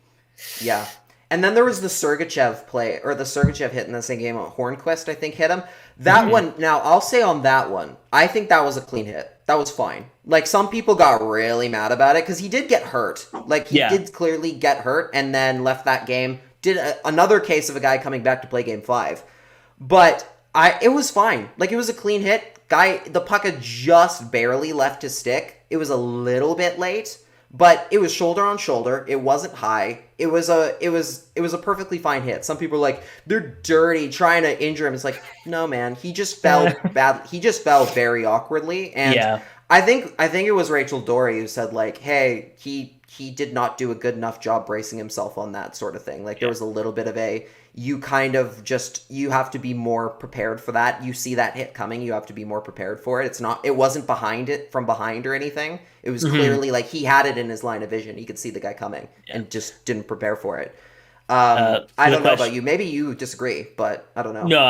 Yeah. And then there was the Sergachev play, or the Sergachev hit in the same game. Hornquist, I think, hit him. That one, now, I'll say on that one, I think that was a clean hit. That was fine. Like, some people got really mad about it, because he did get hurt. Like, he did clearly get hurt, and then left that game. Did another case of a guy coming back to play Game 5. But it was fine. Like, it was a clean hit. The puck had just barely left his stick. It was a little bit late. But it was shoulder on shoulder. It wasn't high. It was a perfectly fine hit. Some people are like, they're dirty, trying to injure him. It's like, no, man. He just fell bad. He just fell very awkwardly. And I think it was Rachel Dory who said, like, hey, he did not do a good enough job bracing himself on that sort of thing. Like, there was a little bit of you have to be more prepared for that. You see that hit coming, you have to be more prepared for it. It wasn't from behind or anything. It was clearly like he had it in his line of vision. He could see the guy coming and just didn't prepare for it. I don't know about you. Maybe you disagree, but I don't know. No,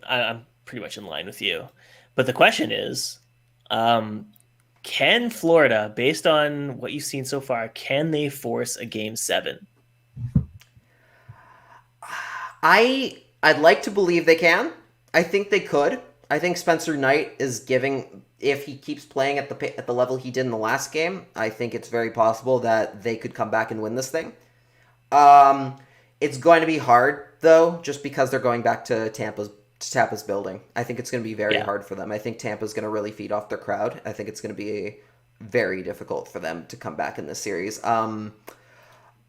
I'm pretty much in line with you. But the question is, can Florida, based on what you've seen so far, can they force a Game 7? I'd like to believe they can. I think they could. I think Spencer Knight is giving, if he keeps playing at the level he did in the last game, I think it's very possible that they could come back and win this thing. It's going to be hard though, just because they're going back to Tampa's building. I think it's going to be very hard for them. I think Tampa's going to really feed off their crowd. I think it's going to be very difficult for them to come back in this series.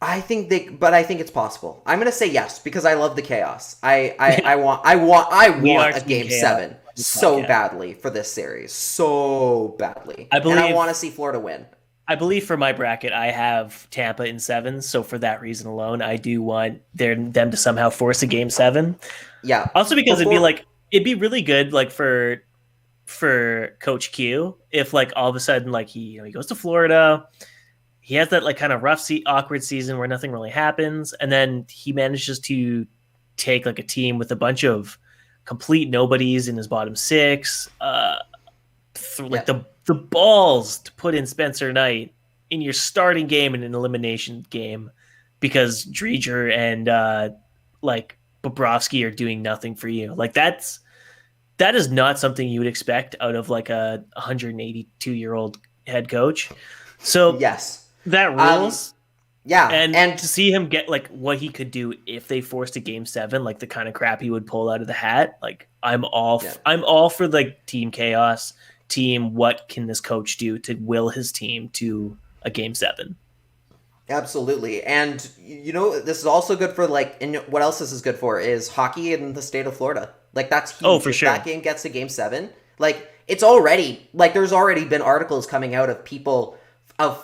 I think it's possible. I'm going to say yes because I love the chaos. I want a Game 7 so badly for this series, so badly. And I want to see Florida win. I believe for my bracket, I have Tampa in 7. So for that reason alone, I do want them to somehow force a Game 7. Yeah. Also because it'd be really good, like for Coach Q, if like all of a sudden like he goes to Florida. He has that like kind of rough, awkward season where nothing really happens, and then he manages to take like a team with a bunch of complete nobodies in his bottom 6, the balls to put in Spencer Knight in your starting game in an elimination game because Dreger and like Bobrovsky are doing nothing for you. Like that is not something you would expect out of like a 182-year-old head coach. So yes. That rules. And to see him get like what he could do if they forced a Game 7, like the kind of crap he would pull out of the hat, like I'm all for like team chaos, what can this coach do to will his team to a Game 7? Absolutely. And this is also good for like, and what else this is good for is hockey in the state of Florida. Like that's huge. Oh, for if sure. That game gets to Game 7. Like it's already like there's already been articles coming out of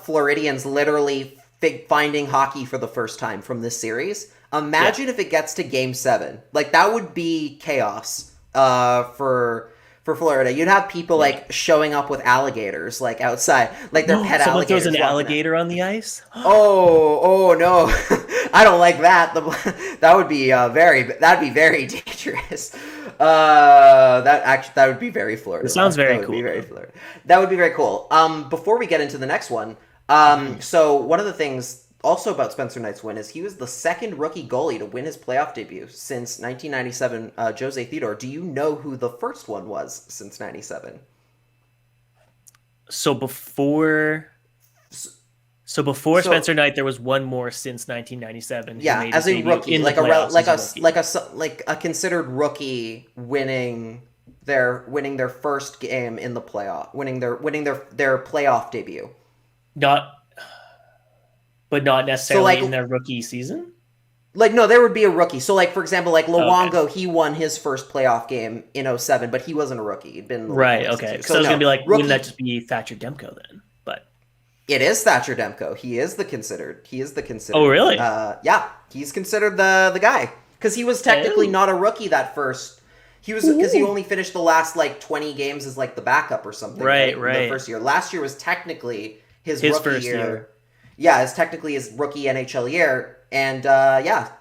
Floridians literally finding hockey for the first time from this series. Imagine if it gets to Game 7. Like, that would be chaos for Florida. You'd have people, like, showing up with alligators, like, outside. Like, their pet someone alligators. Someone throws an alligator on the ice? Oh, no. I don't like that. That would be very dangerous. That would be very Florida. It sounds very cool. That would be very cool. Before we get into the next one, so one of the things also about Spencer Knight's win is he was the second rookie goalie to win his playoff debut since 1997. Jose Theodore. Do you know who the first one was since 97? So before Spencer Knight, there was one more since 1997. Yeah, as a rookie, like a considered rookie winning their first game in the playoff, winning their playoff debut. But not necessarily in their rookie season? Like, no, there would be a rookie. So, like, for example, like, Luongo, he won his first playoff game in 2007, but he wasn't a rookie. He'd been... Right, okay. So I was going to be like, wouldn't that just be Thatcher Demko then? But it is Thatcher Demko. He is the considered... Oh, really? Yeah, he's considered the guy. because he was technically Oh. not a rookie that first. He was because he only finished the last like 20 games as like the backup or something. Right, In right. the first year. Last year was technically his rookie first year. year. Yeah, it's technically his rookie NHL year, and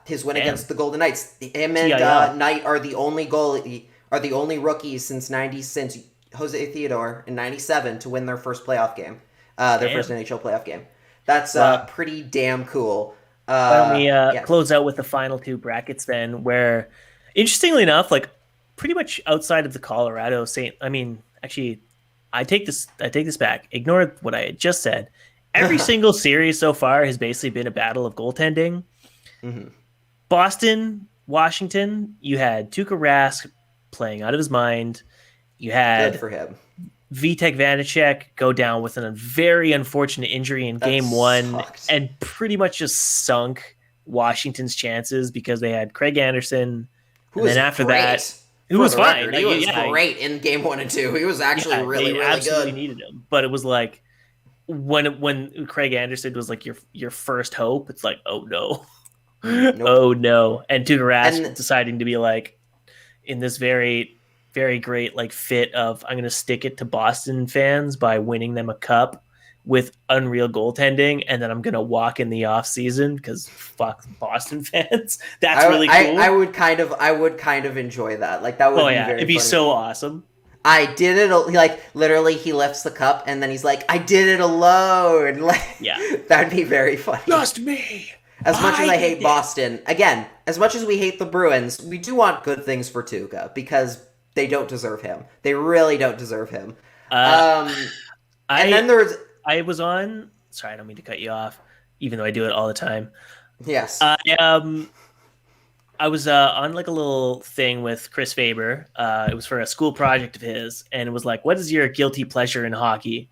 his win Damn. against the Golden Knights. Him TIL. and Knight are the only rookies since Jose Theodore in '97 to win their first playoff game, their Damn. first NHL playoff game. That's Wow. pretty damn cool. Why don't we close out with the final two brackets then, where, interestingly enough, like pretty much outside of the Colorado Saint, I mean, actually, I take this back. Ignore what I had just said. Every single series so far has basically been a battle of goaltending. Mhm. Boston, Washington, you had Tuukka Rask playing out of his mind. You had Good for him. Vitek Vanacek go down with a very unfortunate injury in That game one sucked. and pretty much just sunk Washington's chances because they had Craig Anderson. Who And was then after great, that, who for was the fine. record. He was Yeah, great in game 1 and 2. He was actually yeah, really, they really absolutely good. needed him. But it was like when Craig Anderson was like your first hope, it's like, oh no. Nope. Oh no. And Tuukka Rask And- deciding to be like in this very, very great like fit of I'm gonna stick it to Boston fans by winning them a cup with unreal goaltending, and then I'm gonna walk in the off season because fuck Boston fans. That's really cool. I would kind of enjoy that. Like that would be very it'd be funny. so awesome. I did it like literally he lifts the cup and then he's like, I did it alone. Like Yeah. that'd be very funny. Just me. As much as I did hate it. Boston, again, as much as we hate the Bruins, we do want good things for Tuukka because they don't deserve him. They really don't deserve him. And then there's I was on. Sorry, I don't mean to cut you off, even though I do it all the time. yes. I was on like a little thing with Chris Faber. It was for a school project of his, and it was like, "What is your guilty pleasure in hockey?"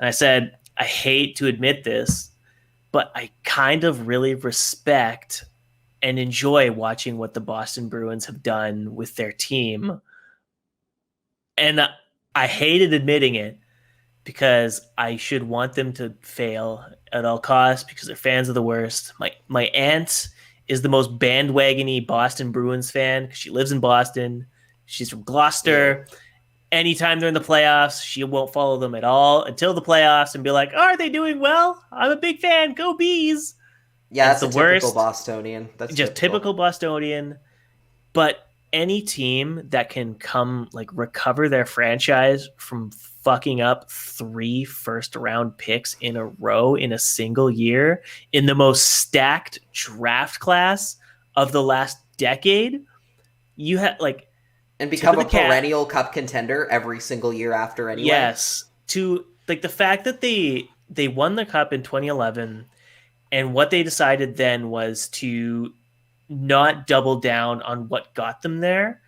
And I said, "I hate to admit this, but I kind of really respect and enjoy watching what the Boston Bruins have done with their team." And I hated admitting it because I should want them to fail at all costs because they're fans of the worst. My aunt is the most bandwagony Boston Bruins fan because she lives in Boston. She's from Gloucester. Yeah. Anytime they're in the playoffs, she won't follow them at all until the playoffs and be like, "Are they doing well? I'm a big fan. Go Bees." Yeah, that's the a typical worst. Bostonian. That's just typical Bostonian. But any team that can come like recover their franchise from fucking up 3 first-round picks in a row in a single year in the most stacked draft class of the last decade, you have like and become a perennial cup contender every single year after anyway. Yes, to like the fact that they won the cup in 2011, and what they decided then was to not double down on what got them there,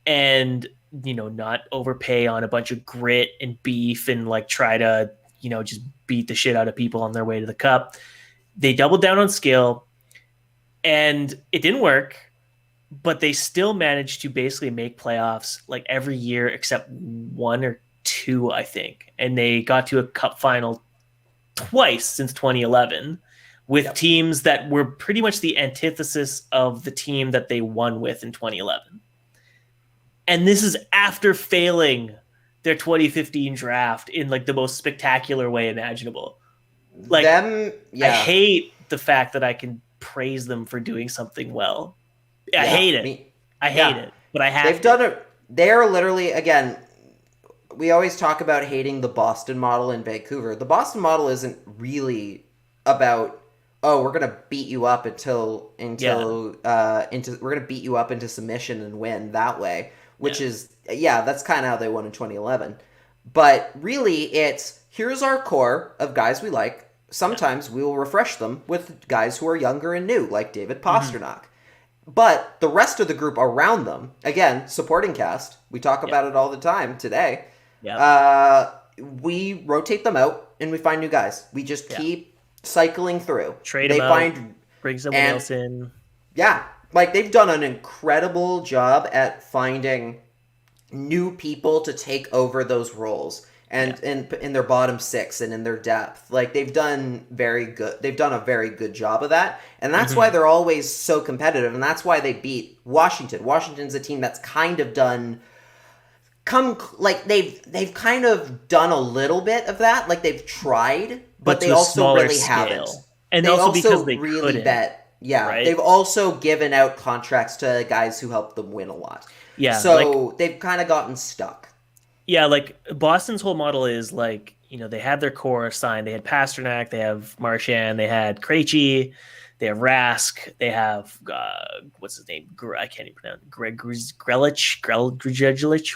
and not overpay on a bunch of grit and beef and like try to just beat the shit out of people on their way to the cup. They doubled down on skill, and it didn't work. But they still managed to basically make playoffs like every year except 1 or 2, I think. And they got to a cup final twice since 2011 with teams that were pretty much the antithesis of the team that they won with in 2011. And this is after failing their 2015 draft in like the most spectacular way imaginable. Like I hate the fact that I can praise them for doing something well. I hate it. I hate it, but I have. They've done it. They're literally, again, we always talk about hating the Boston model in Vancouver. The Boston model isn't really about, we're gonna beat you up we're gonna beat you up into submission and win that way. Which is that's kind of how they won in 2011. But really, it's here's our core of guys we like. Sometimes we will refresh them with guys who are younger and new, like David Pastrnak. Mm-hmm. But the rest of the group around them, again, supporting cast, we talk about it all the time today. We rotate them out and we find new guys. We just keep cycling through. Trade them out, bring someone else in. Yeah, like they've done an incredible job at finding new people to take over those roles. and in their bottom six and in their depth. Like they've done very good. They've done a very good job of that, and that's why they're always so competitive, and that's why they beat Washington. Washington's a team that's kind of they've kind of done a little bit of that. Like they've tried, but they also really haven't. And they also because they really couldn't. bet. Yeah, right? They've also given out contracts to guys who helped them win a lot. Yeah, so they've kind of gotten stuck. Yeah, like Boston's whole model is like, they had their core signed. They had Pasternak, they have Marchand, they had Krejci, they have Rask, they have what's his name? I can't even pronounce it. Grzelich,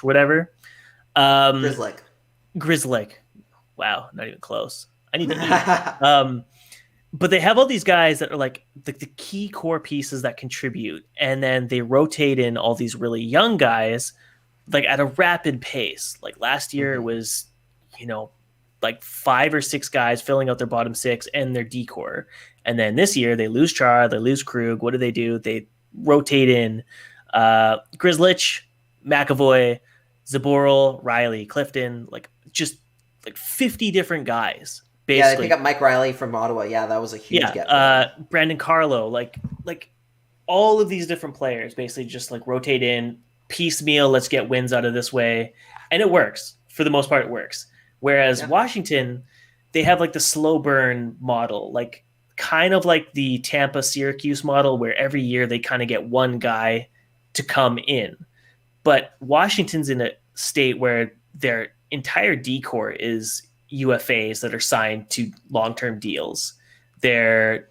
whatever. Grzelcyk. Wow, not even close. I need to eat. But they have all these guys that are like the key core pieces that contribute, and then they rotate in all these really young guys, like at a rapid pace. Like last year it was, like 5 or 6 guys filling out their bottom 6 and their D-core. And then this year they lose Char, they lose Krug. What do? They rotate in Grzelcyk, McAvoy, Zaboral, Riley, Clifton, like just like 50 different guys. Basically. Yeah, they pick up Mike Riley from Ottawa. Yeah, that was a huge get. Brandon Carlo, like all of these different players basically just like rotate in piecemeal. Let's get wins out of this way, and it works for the most part. It works. Whereas Washington, they have like the slow burn model, like kind of like the Tampa Syracuse model, where every year they kind of get one guy to come in. But Washington's in a state where their entire D-core is UFAs that are signed to long-term deals. Their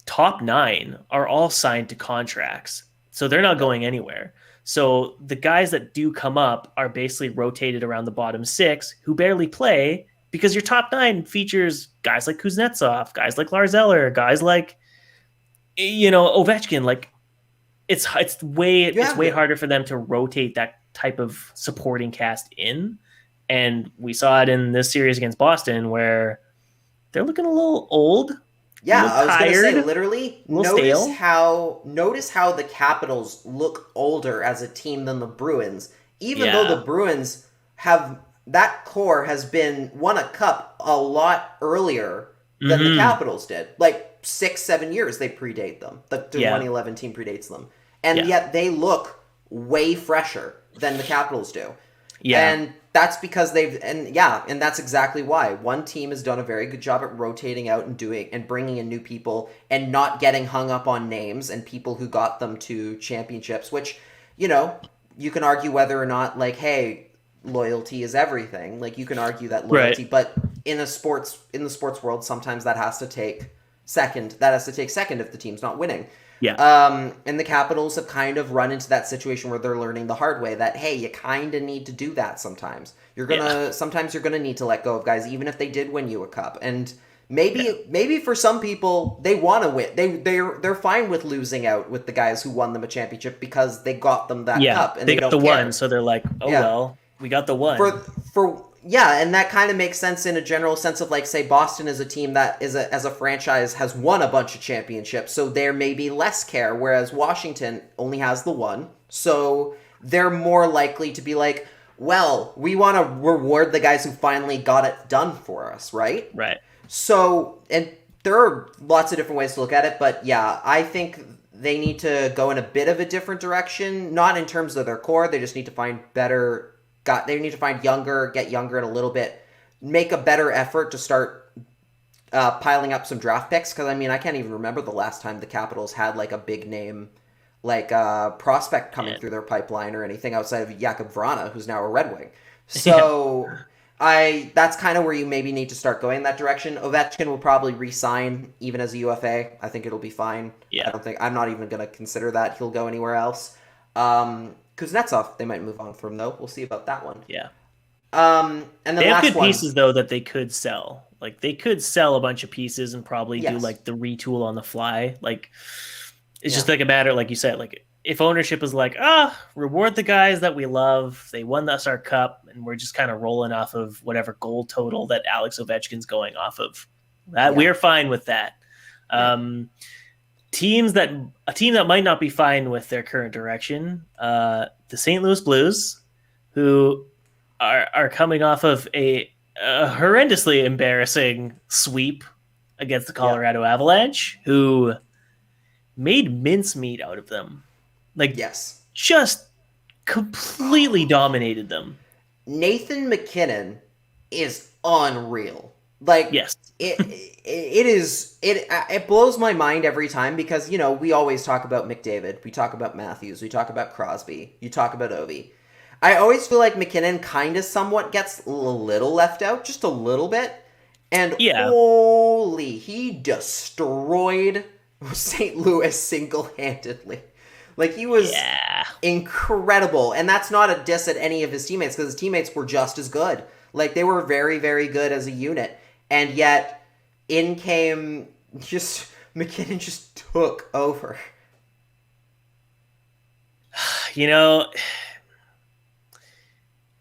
top 9 are all signed to contracts, so they're not going anywhere. So the guys that do come up are basically rotated around the bottom 6 who barely play, because your top 9 features guys like Kuznetsov, guys like Lars Eller, guys like Ovechkin. Like it's way harder for them to rotate that type of supporting cast in. And we saw it in this series against Boston, where they're looking a little old. Yeah, I was going to say, literally, notice how the Capitals look older as a team than the Bruins, even though the Bruins that core has won a cup a lot earlier than the Capitals did. Like 6-7 years they predate them. The 2011 team predates them. And yet they look way fresher than the Capitals do. Yeah. And that's because and that's exactly why. One team has done a very good job at rotating out and bringing in new people and not getting hung up on names and people who got them to championships, which, you can argue whether or not, like, hey, loyalty is everything. Like, you can argue that loyalty, but in the sports world, sometimes that has to take second. That has to take second if the team's not winning. Yeah. And the Capitals have kind of run into that situation where they're learning the hard way that, hey, you kind of need to do that sometimes. Sometimes you're gonna need to let go of guys, even if they did win you a cup. And maybe for some people they want to win. They're fine with losing out with the guys who won them a championship because they got them that cup and they got the one, so they're like, well, we got the one. And that kind of makes sense in a general sense of, like, say, Boston is a team that as a franchise has won a bunch of championships, so there may be less care, whereas Washington only has the one, so they're more likely to be like, well, we want to reward the guys who finally got it done for us, right? Right. So, and there are lots of different ways to look at it, but yeah, I think they need to go in a bit of a different direction, not in terms of their core, they just need to find better... They need to get younger in a little bit, make a better effort to start piling up some draft picks. Because, I can't even remember the last time the Capitals had, like, a big name, like, prospect coming through their pipeline or anything outside of Jakub Vrana, who's now a Red Wing. So that's kind of where you maybe need to start going in that direction. Ovechkin will probably re-sign even as a UFA. I think it'll be fine. Yeah. I'm not even going to consider that he'll go anywhere else. Kuznetsov, they might move on from, though. We'll see about that one. Yeah. And then they have good pieces, though, that they could sell. Like, they could sell a bunch of pieces and probably do, like, the retool on the fly. Like, it's just like a matter, like you said, like, if ownership is like, reward the guys that we love. They won us our cup, and we're just kind of rolling off of whatever goal total that Alex Ovechkin's going off of. We're fine with that. A team that might not be fine with their current direction, the St. Louis Blues, who are coming off of a horrendously embarrassing sweep against the Colorado Avalanche, who made mincemeat out of them. Like, Yes. just completely dominated them. Nathan MacKinnon is unreal. Like, Yes. it blows my mind every time because, you know, we always talk about McDavid, we talk about Matthews, we talk about Crosby, you talk about Ovi. I always feel like MacKinnon kind of somewhat gets a little left out, just a little bit. And Yeah. holy, he destroyed St. Louis single-handedly. Like, he was incredible. And that's not a diss at any of his teammates, because his teammates were just as good. Like, they were very, very good as a unit. And yet, in came just... MacKinnon just took over. You know...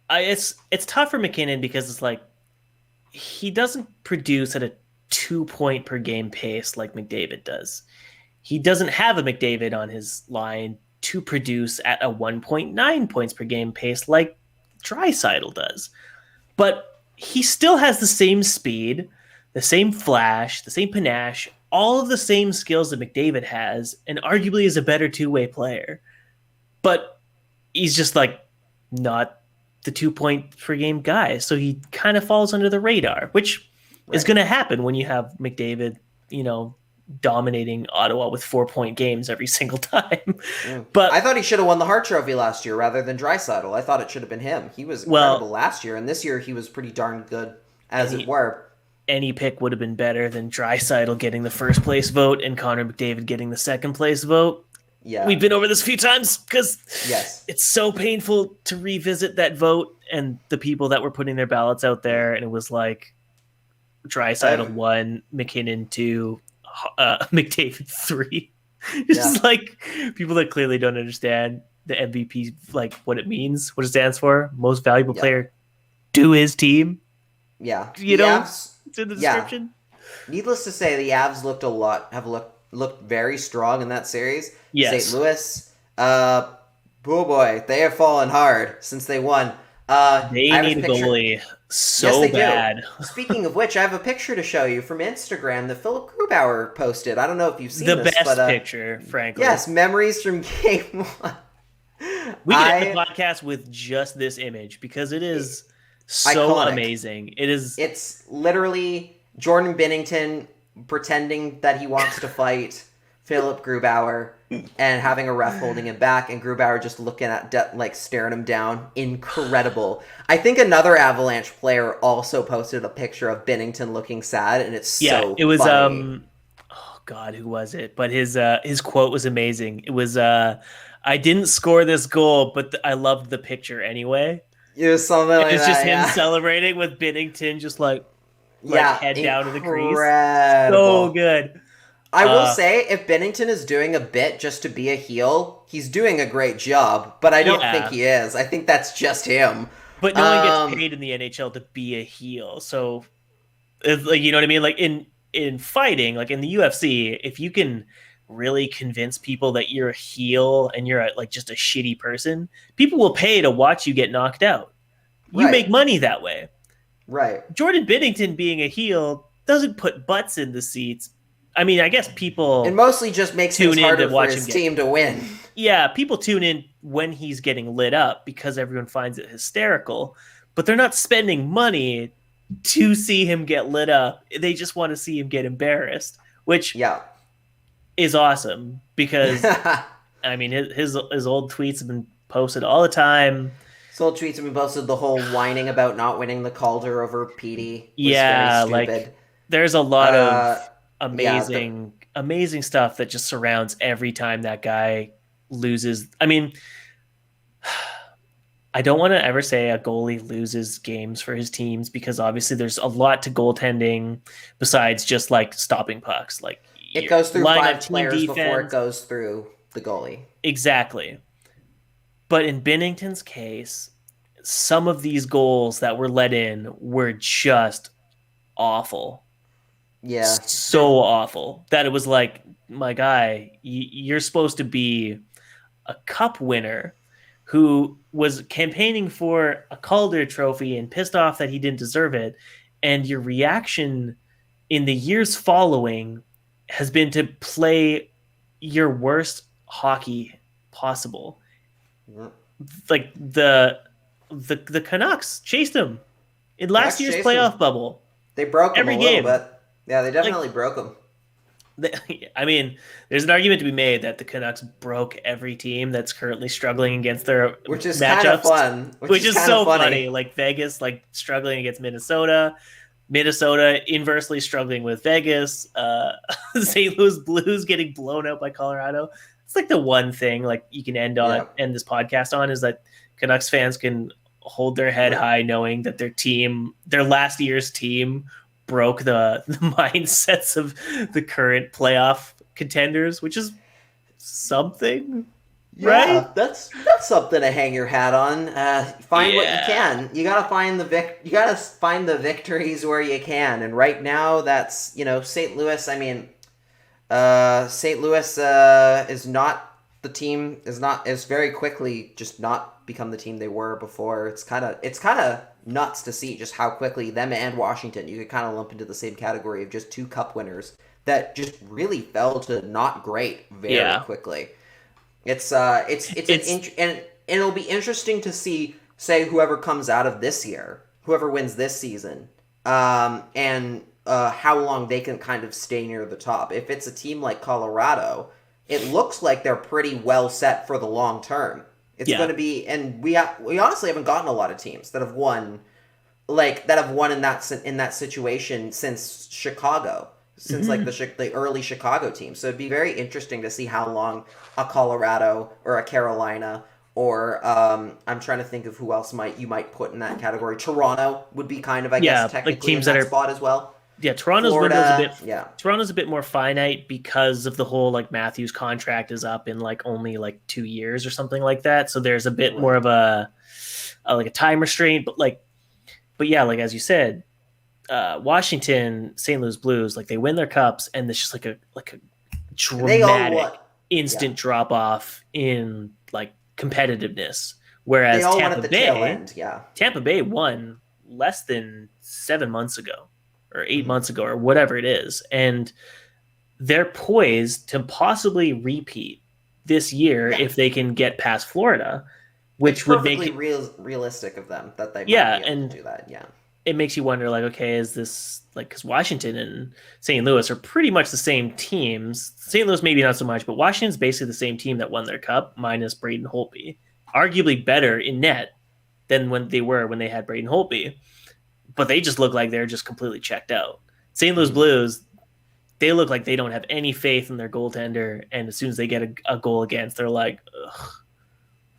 it's tough for MacKinnon because it's like he doesn't produce at a 2-point per game pace like McDavid does. He doesn't have a McDavid on his line to produce at a 1.9 points per game pace like Draisaitl does. But he still has the same speed, the same flash, the same panache, all of the same skills that McDavid has, and arguably is a better two-way player. But he's just like not the 2-point per game guy. So he kind of falls under the radar, which is going to happen when you have McDavid, you know, dominating Ottawa with 4-point games every single time. But I thought he should have won the Hart Trophy last year rather than Draisaitl. I thought it should have been him. He was incredible last year, and this year he was pretty darn good, as it were. Any pick would have been better than Draisaitl getting the first place vote and Connor McDavid getting the second place vote. Yeah. We've been over this a few times because yes, it's so painful to revisit that vote and the people that were putting their ballots out there. And it was like Draisaitl 1, McKinnon 2, McDavid 3. It's just like people that clearly don't understand the MVP, like what it means, what it stands for. Most valuable player to his team. Yeah. You know, it's in the description. Needless to say, the Avs looked very strong in that series. Yes. St. Louis, oh boy, they have fallen hard since they won. They need a goalie so bad. Speaking of which, I have a picture to show you from Instagram that Philip Grubauer posted. I don't know if you've seen the this. Best picture, frankly. Yes, memories from Game 1. We can end the podcast with just this image because it is so iconic. Amazing. It's literally Jordan Binnington pretending that he wants to fight Philip Grubauer and having a ref holding him back, and Grubauer just looking at staring him down. Incredible. I think another Avalanche player also posted a picture of Binnington looking sad, and it's so it was funny. Oh God, who was it? But his quote was amazing. It was I didn't score this goal, but I loved the picture anyway. It was something like that. It's just him celebrating with Binnington just head down to the crease. So good. I will say, if Binnington is doing a bit just to be a heel, he's doing a great job, but I don't think he is. I think that's just him. But no one gets paid in the NHL to be a heel. So, you know what I mean? Like in fighting, like in the UFC, if you can really convince people that you're a heel and you're just a shitty person, people will pay to watch you get knocked out. You make money that way. Right. Jordan Binnington being a heel doesn't put butts in the seats. I mean, I guess people... It mostly just makes it harder for his team to win. Yeah, people tune in when he's getting lit up because everyone finds it hysterical. But they're not spending money to see him get lit up. They just want to see him get embarrassed, which is awesome because, I mean, his old tweets have been posted all the time. His old tweets have been posted, the whole whining about not winning the Calder over Petey. Yeah, there's a lot of... amazing stuff that just surrounds every time that guy loses. I mean, I don't want to ever say a goalie loses games for his teams because obviously there's a lot to goaltending besides just stopping pucks. It goes through 5 players before it goes through the goalie. Exactly. But in Binnington's case, some of these goals that were let in were just awful. Yeah. So awful that it was like, my guy, you're supposed to be a cup winner, who was campaigning for a Calder trophy and pissed off that he didn't deserve it, and your reaction in the years following has been to play your worst hockey possible. Yeah. Like the Canucks chased him in last year's playoff bubble. They broke him Every a little game. bit. Yeah, they definitely broke him. I mean, there's an argument to be made that the Canucks broke every team that's currently struggling against their Which is matchups, kind of fun. which is so funny. Like Vegas, like struggling against Minnesota inversely struggling with Vegas, St. Louis Blues getting blown out by Colorado. It's like the one thing like you can end this podcast on is that Canucks fans can hold their head high knowing that their last year's team broke the mindsets of the current playoff contenders, which is something, right? Yeah, that's something to hang your hat on. Find what you can. You gotta find the victories where you can. And right now, that's St. Louis. I mean, St. Louis is not the team. Is very quickly just not become the team they were before. It's kind of nuts to see just how quickly them and Washington you could kind of lump into the same category of just two cup winners that just really fell to not great very quickly. And it'll be interesting to see, say, whoever comes out of this year, whoever wins this season, and how long they can kind of stay near the top. If it's a team like Colorado, it looks like they're pretty well set for the long term. It's going to be, and we honestly haven't gotten a lot of teams that have won, in that situation since Chicago, since the early Chicago team. So it'd be very interesting to see how long a Colorado or a Carolina or I'm trying to think of who else you might put in that category. Toronto would be kind of guess technically like teams in that spot as well. Yeah, Toronto's Florida, Toronto's a bit more finite because of the whole like Matthews contract is up in like only like 2 years or something like that. So there's a bit more of a time restraint, but yeah, like as you said, Washington, St. Louis Blues, like they win their cups and it's just like a dramatic instant drop off in like competitiveness. Whereas Tampa Bay won less than 7 months ago. Or 8 months ago, or whatever it is, and they're poised to possibly repeat this year if they can get past Florida, which would make it realistic of them that they might be able to do that. Yeah, it makes you wonder, like, okay, is this like because Washington and St. Louis are pretty much the same teams. St. Louis maybe not so much, but Washington's basically the same team that won their cup minus Braden Holtby, arguably better in net than when they had Braden Holtby. But they just look like they're just completely checked out. St. Louis Blues, they look like they don't have any faith in their goaltender, and as soon as they get a goal against, they're like, ugh,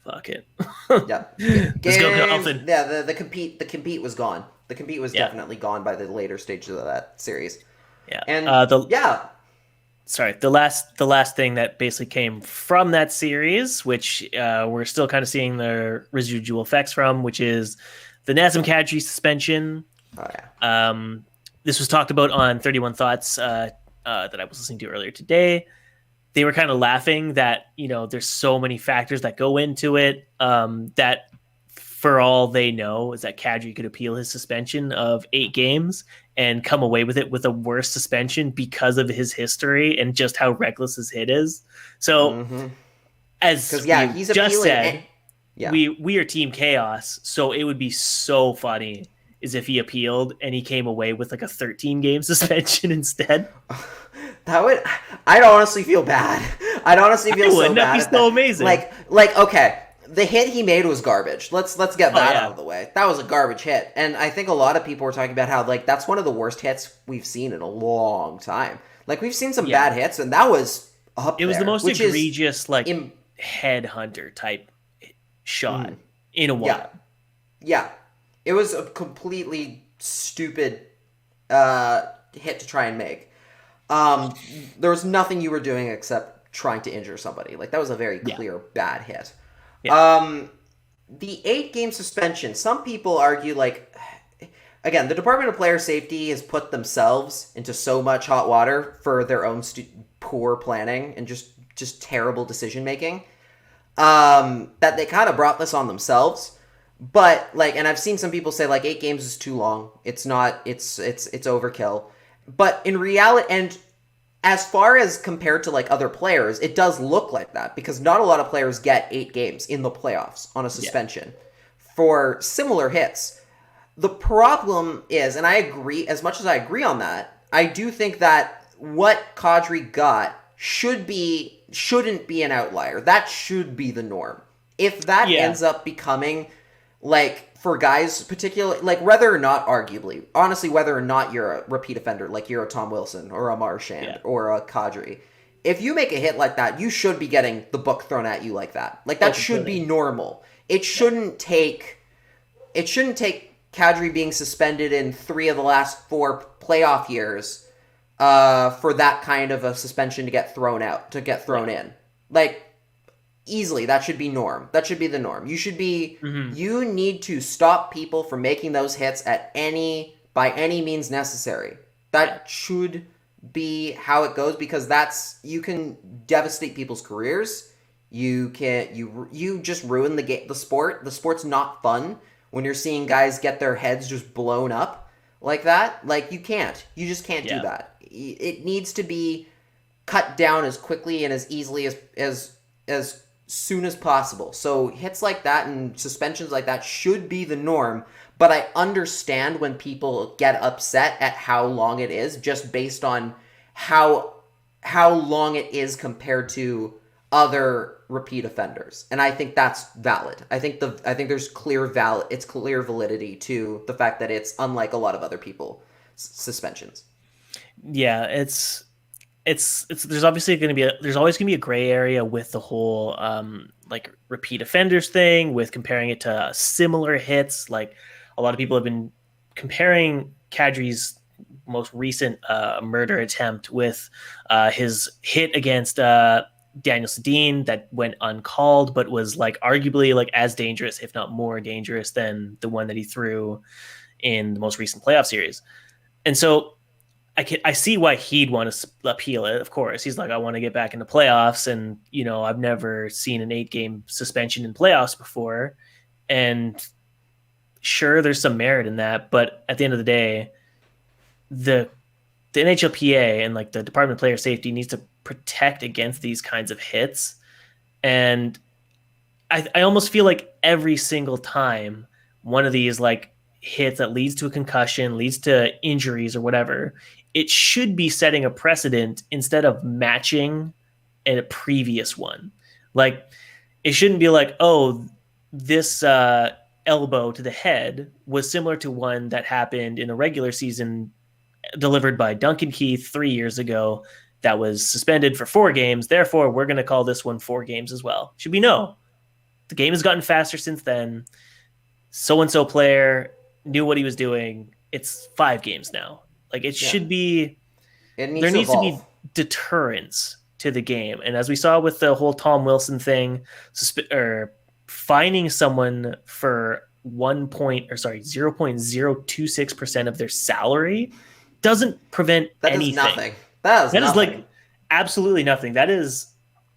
fuck it. Yeah, let's go Dolphin. Yeah, the compete was gone. The compete was definitely gone by the later stages of that series. Yeah, and the last thing that basically came from that series, which we're still kind of seeing the residual effects from, which is the Nasm Cadre suspension. This was talked about on 31 Thoughts that I was listening to earlier today. They were kind of laughing that, there's so many factors that go into it that for all they know is that Cadre could appeal his suspension of 8 games and come away with it with a worse suspension because of his history and just how reckless his hit is. So as he's just said... Yeah. We are Team Chaos, so it would be so funny is if he appealed and he came away with like a 13-game suspension instead. I'd honestly feel bad. I'd honestly feel so bad. That'd be so amazing. Like okay, the hit he made was garbage. Let's get that out of the way. That was a garbage hit, and I think a lot of people were talking about how like that's one of the worst hits we've seen in a long time. Like we've seen some bad hits, and that was up there. It was the most egregious headhunter type shot in a while. Yeah. It was a completely stupid hit to try and make. There was nothing you were doing except trying to injure somebody. Like that was a very clear bad hit. Yeah. The 8-game suspension, some people argue again, the Department of Player Safety has put themselves into so much hot water for their own poor planning and just terrible decision making. that they kind of brought this on themselves. But like, and I've seen some people say like 8 games is too long. It's not. It's overkill. But in reality, and as far as compared to like other players, it does look like that because not a lot of players get 8 games in the playoffs on a suspension for similar hits. The problem is, and I agree, as much as I agree on that, I do think that what Cadre got shouldn't be an outlier. That should be the norm. If that ends up becoming, like, for guys particularly, like, whether or not, arguably, honestly, whether or not you're a repeat offender, like you're a Tom Wilson or a Marchand or a Cadre, if you make a hit like that, you should be getting the book thrown at you like that. Like, that should be normal. It shouldn't take Cadre being suspended in 3 of the last 4 playoff years for that kind of a suspension to get thrown in. Like, easily, that should be norm. That should be the norm. You should be, you need to stop people from making those hits by any means necessary. That should be how it goes because you can devastate people's careers. You just ruin the sport. The sport's not fun when you're seeing guys get their heads just blown up like that. Like, you just can't do that. It needs to be cut down as quickly and as easily as soon as possible. So hits like that and suspensions like that should be the norm, but I understand when people get upset at how long it is just based on how long it is compared to other repeat offenders. And I think that's valid. I think there's clear validity to the fact that it's unlike a lot of other people suspensions. Yeah, it's there's always going to be a gray area with the whole like repeat offenders thing, with comparing it to similar hits. Like, a lot of people have been comparing Kadri's most recent murder attempt with his hit against Daniel Sedin that went uncalled, but was like arguably like as dangerous, if not more dangerous, than the one that he threw in the most recent playoff series. And so I see why he'd want to appeal it. Of course, he's like, I want to get back into playoffs, and I've never seen an 8-game suspension in playoffs before. And sure, there's some merit in that, but at the end of the day, the NHLPA and like the Department of Player Safety needs to protect against these kinds of hits. And I almost feel like every single time one of these like hits that leads to a concussion, leads to injuries or whatever, it should be setting a precedent instead of matching a previous one. Like, it shouldn't be like, oh, this elbow to the head was similar to one that happened in a regular season delivered by Duncan Keith 3 years ago that was suspended for 4 games. Therefore, we're going to call this one 4 games as well. Should be no. The game has gotten faster since then. So-and-so player knew what he was doing. It's 5 games now. Like, it should be... there needs to be deterrence to the game. And as we saw with the whole Tom Wilson thing, fining someone for 0.026% of their salary doesn't prevent anything. Nothing. That is like absolutely nothing. That is,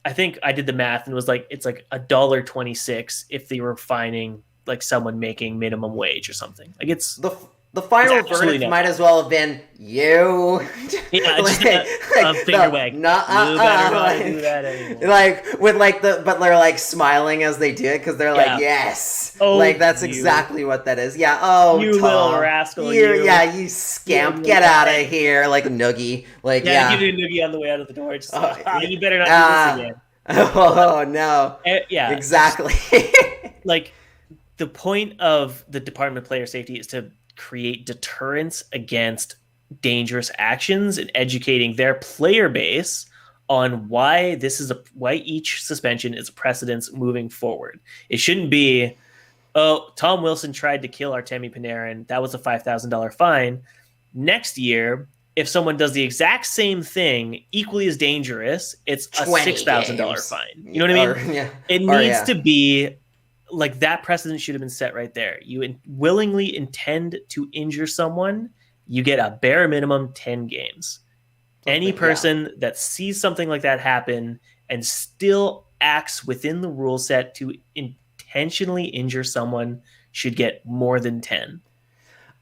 I think I did the math and it was like, it's like $1.26 if they were fining like someone making minimum wage or something. Like, it's the final verdict might as well have been you. Yeah, just a finger wag. You better not do that anymore. Like, with like but they're like smiling as they do it because they're like, yes. Oh, like, that's exactly what that is. Yeah. Oh, you Tom, little rascal. Yeah, you scamp. Get out of here. Like a noogie. Like, yeah. Give you a noogie on the way out of the door. Just you better not do this again. Oh, no. Yeah. Exactly. Like, the point of the Department of Player Safety is to create deterrence against dangerous actions and educating their player base on why each suspension is a precedence moving forward. It shouldn't be, oh, Tom Wilson tried to kill Artemi Panarin. That was a $5,000 fine. Next year, if someone does the exact same thing, equally as dangerous, it's a $6,000 fine. You know what I mean? It needs to be like, that precedent should have been set right there. You willingly intend to injure someone, you get a bare minimum 10 games. Any person that sees something like that happen and still acts within the rule set to intentionally injure someone should get more than 10.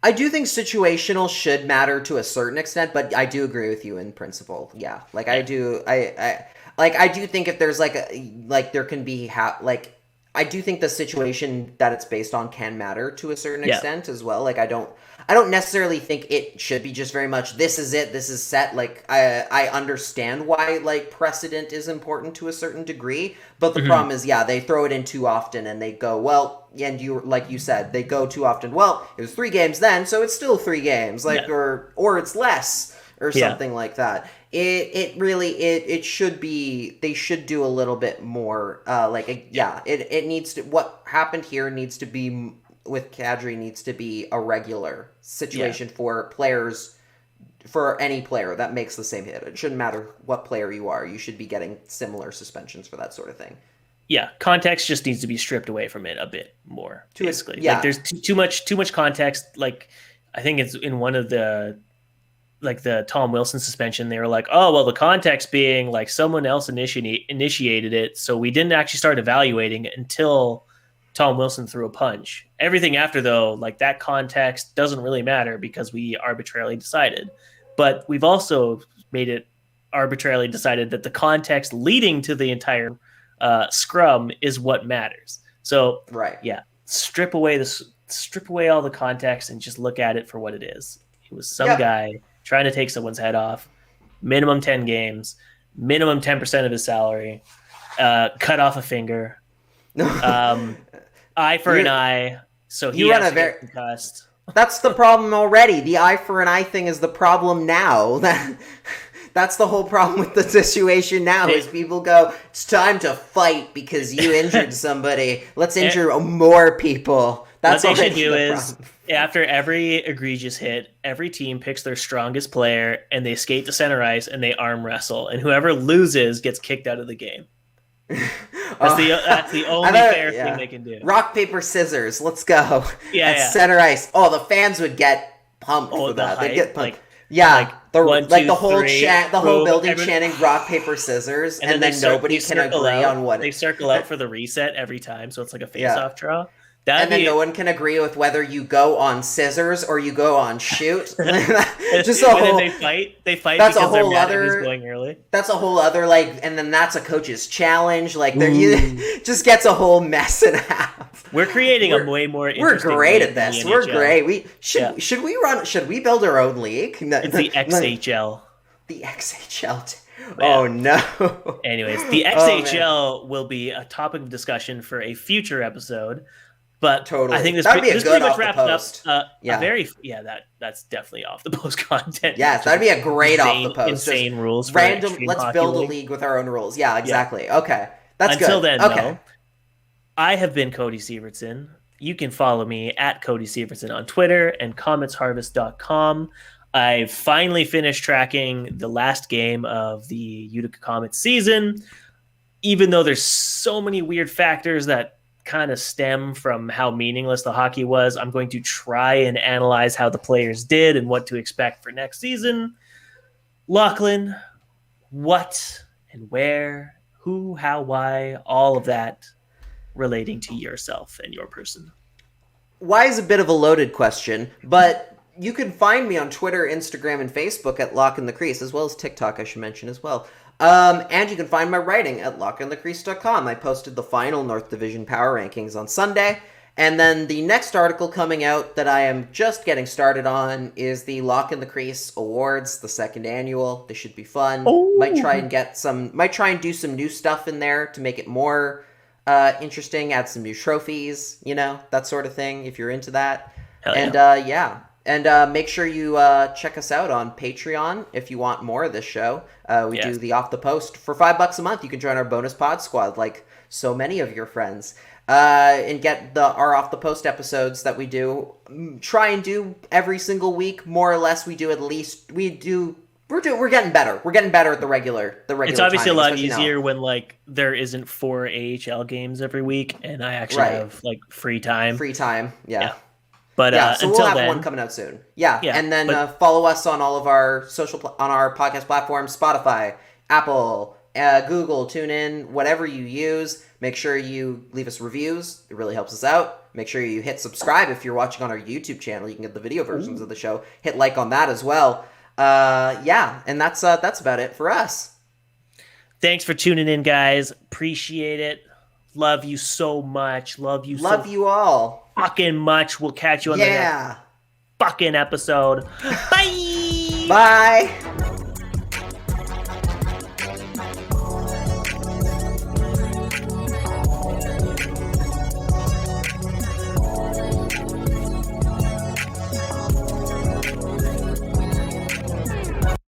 I do think situational should matter to a certain extent, but I do agree with you in principle. Yeah, like I do, I do think if there's there can be I do think the situation that it's based on can matter to a certain extent as well. Like I don't necessarily think it should be just very much this is it, this is set. Like I understand why like precedent is important to a certain degree, but the problem is they throw it in too often and they go, well, and you like you said, they go too often. Well, it was 3 games then, so it's still 3 games, or it's less or something like that. It should be, they should do a little bit more it needs to, what happened here needs to be with Cadre needs to be a regular situation for players, for any player that makes the same hit. It shouldn't matter what player you are. You should be getting similar suspensions for that sort of thing. Yeah, context just needs to be stripped away from it a bit more, basically. Like there's too much context. Like I think it's in one of the Tom Wilson suspension, they were like, oh, well, the context being like someone else initiated it, so we didn't actually start evaluating it until Tom Wilson threw a punch. Everything after, though, like that context doesn't really matter because we arbitrarily decided. But we've also made it arbitrarily decided that the context leading to the entire scrum is what matters. So, strip away all the context and just look at it for what it is. It was some guy trying to take someone's head off, minimum 10 games, minimum 10% of his salary, cut off a finger, eye for an eye, so he has to get concussed. That's the problem already. The eye for an eye thing is the problem now. That's the whole problem with the situation now, is people go, it's time to fight because you injured somebody. Let's injure more people. That's what they should do is, after every egregious hit, every team picks their strongest player and they skate to center ice and they arm wrestle. And whoever loses gets kicked out of the game. That's the only fair thing they can do. Rock, paper, scissors. Let's go. Center ice. Oh, the fans would get pumped for that. They'd get pumped. The whole building chanting rock, paper, scissors, and then nobody can agree on what. They circle out for the reset every time, so it's like a face-off draw. And then no one can agree with whether you go on scissors or you go on shoot. Then they fight. They fight that's because a whole they're mad other, at who's going early. That's a whole other and then that's a coach's challenge. Just gets a whole mess in half. We're creating a way more interesting. We're great at this. We're great. Should we build our own league? It's the XHL. The XHL. Oh no. Anyways, the XHL will be a topic of discussion for a future episode. But totally. I think this pretty much wraps up that's definitely off the post content. Yes, that'd be a great off the post. Insane rules. Random. Let's build a league with our own rules. Yeah, exactly. Yeah. Okay, that's Until good. Then, though, I have been Cody Sievertson. You can follow me at Cody Sievertson on Twitter and commentsharvest.com. I finally finished tracking the last game of the Utica Comets season, even though there's so many weird factors that kind of stem from how meaningless the hockey was. I'm going to try and analyze how the players did and what to expect for next season. Lachlan, what and where, who, how, why, all of that relating to yourself and your person. Why is a bit of a loaded question, but you can find me on Twitter, Instagram, and Facebook at Lach and the Crease, as well as TikTok, I should mention as well. And you can find my writing at lachandthecrease.com. I posted the final North Division Power Rankings on Sunday. And then the next article coming out that I am just getting started on is the Lach and the Crease Awards, the second annual. They should be fun. Might try and do some new stuff in there to make it more interesting, add some new trophies, that sort of thing, if you're into that. And make sure you check us out on Patreon if you want more of this show. We do the Off the Post for $5 a month. You can join our bonus pod squad like so many of your friends and get our Off the Post episodes that we do. Try and do every single week, more or less. We're getting better. We're getting better at the regular. It's obviously a lot easier when there isn't 4 AHL games every week, and I actually have free time. Yeah. But so until we'll have then, one coming out soon. And then follow us on all of our on our podcast platforms: Spotify, Apple, Google, TuneIn, whatever you use. Make sure you leave us reviews. It really helps us out. Make sure you hit subscribe if you're watching on our YouTube channel. You can get the video versions of the show. Hit like on that as well. And that's about it for us. Thanks for tuning in, guys. Appreciate it. Love you so much. Love you all fucking much. We'll catch you on the next fucking episode. Bye. Bye.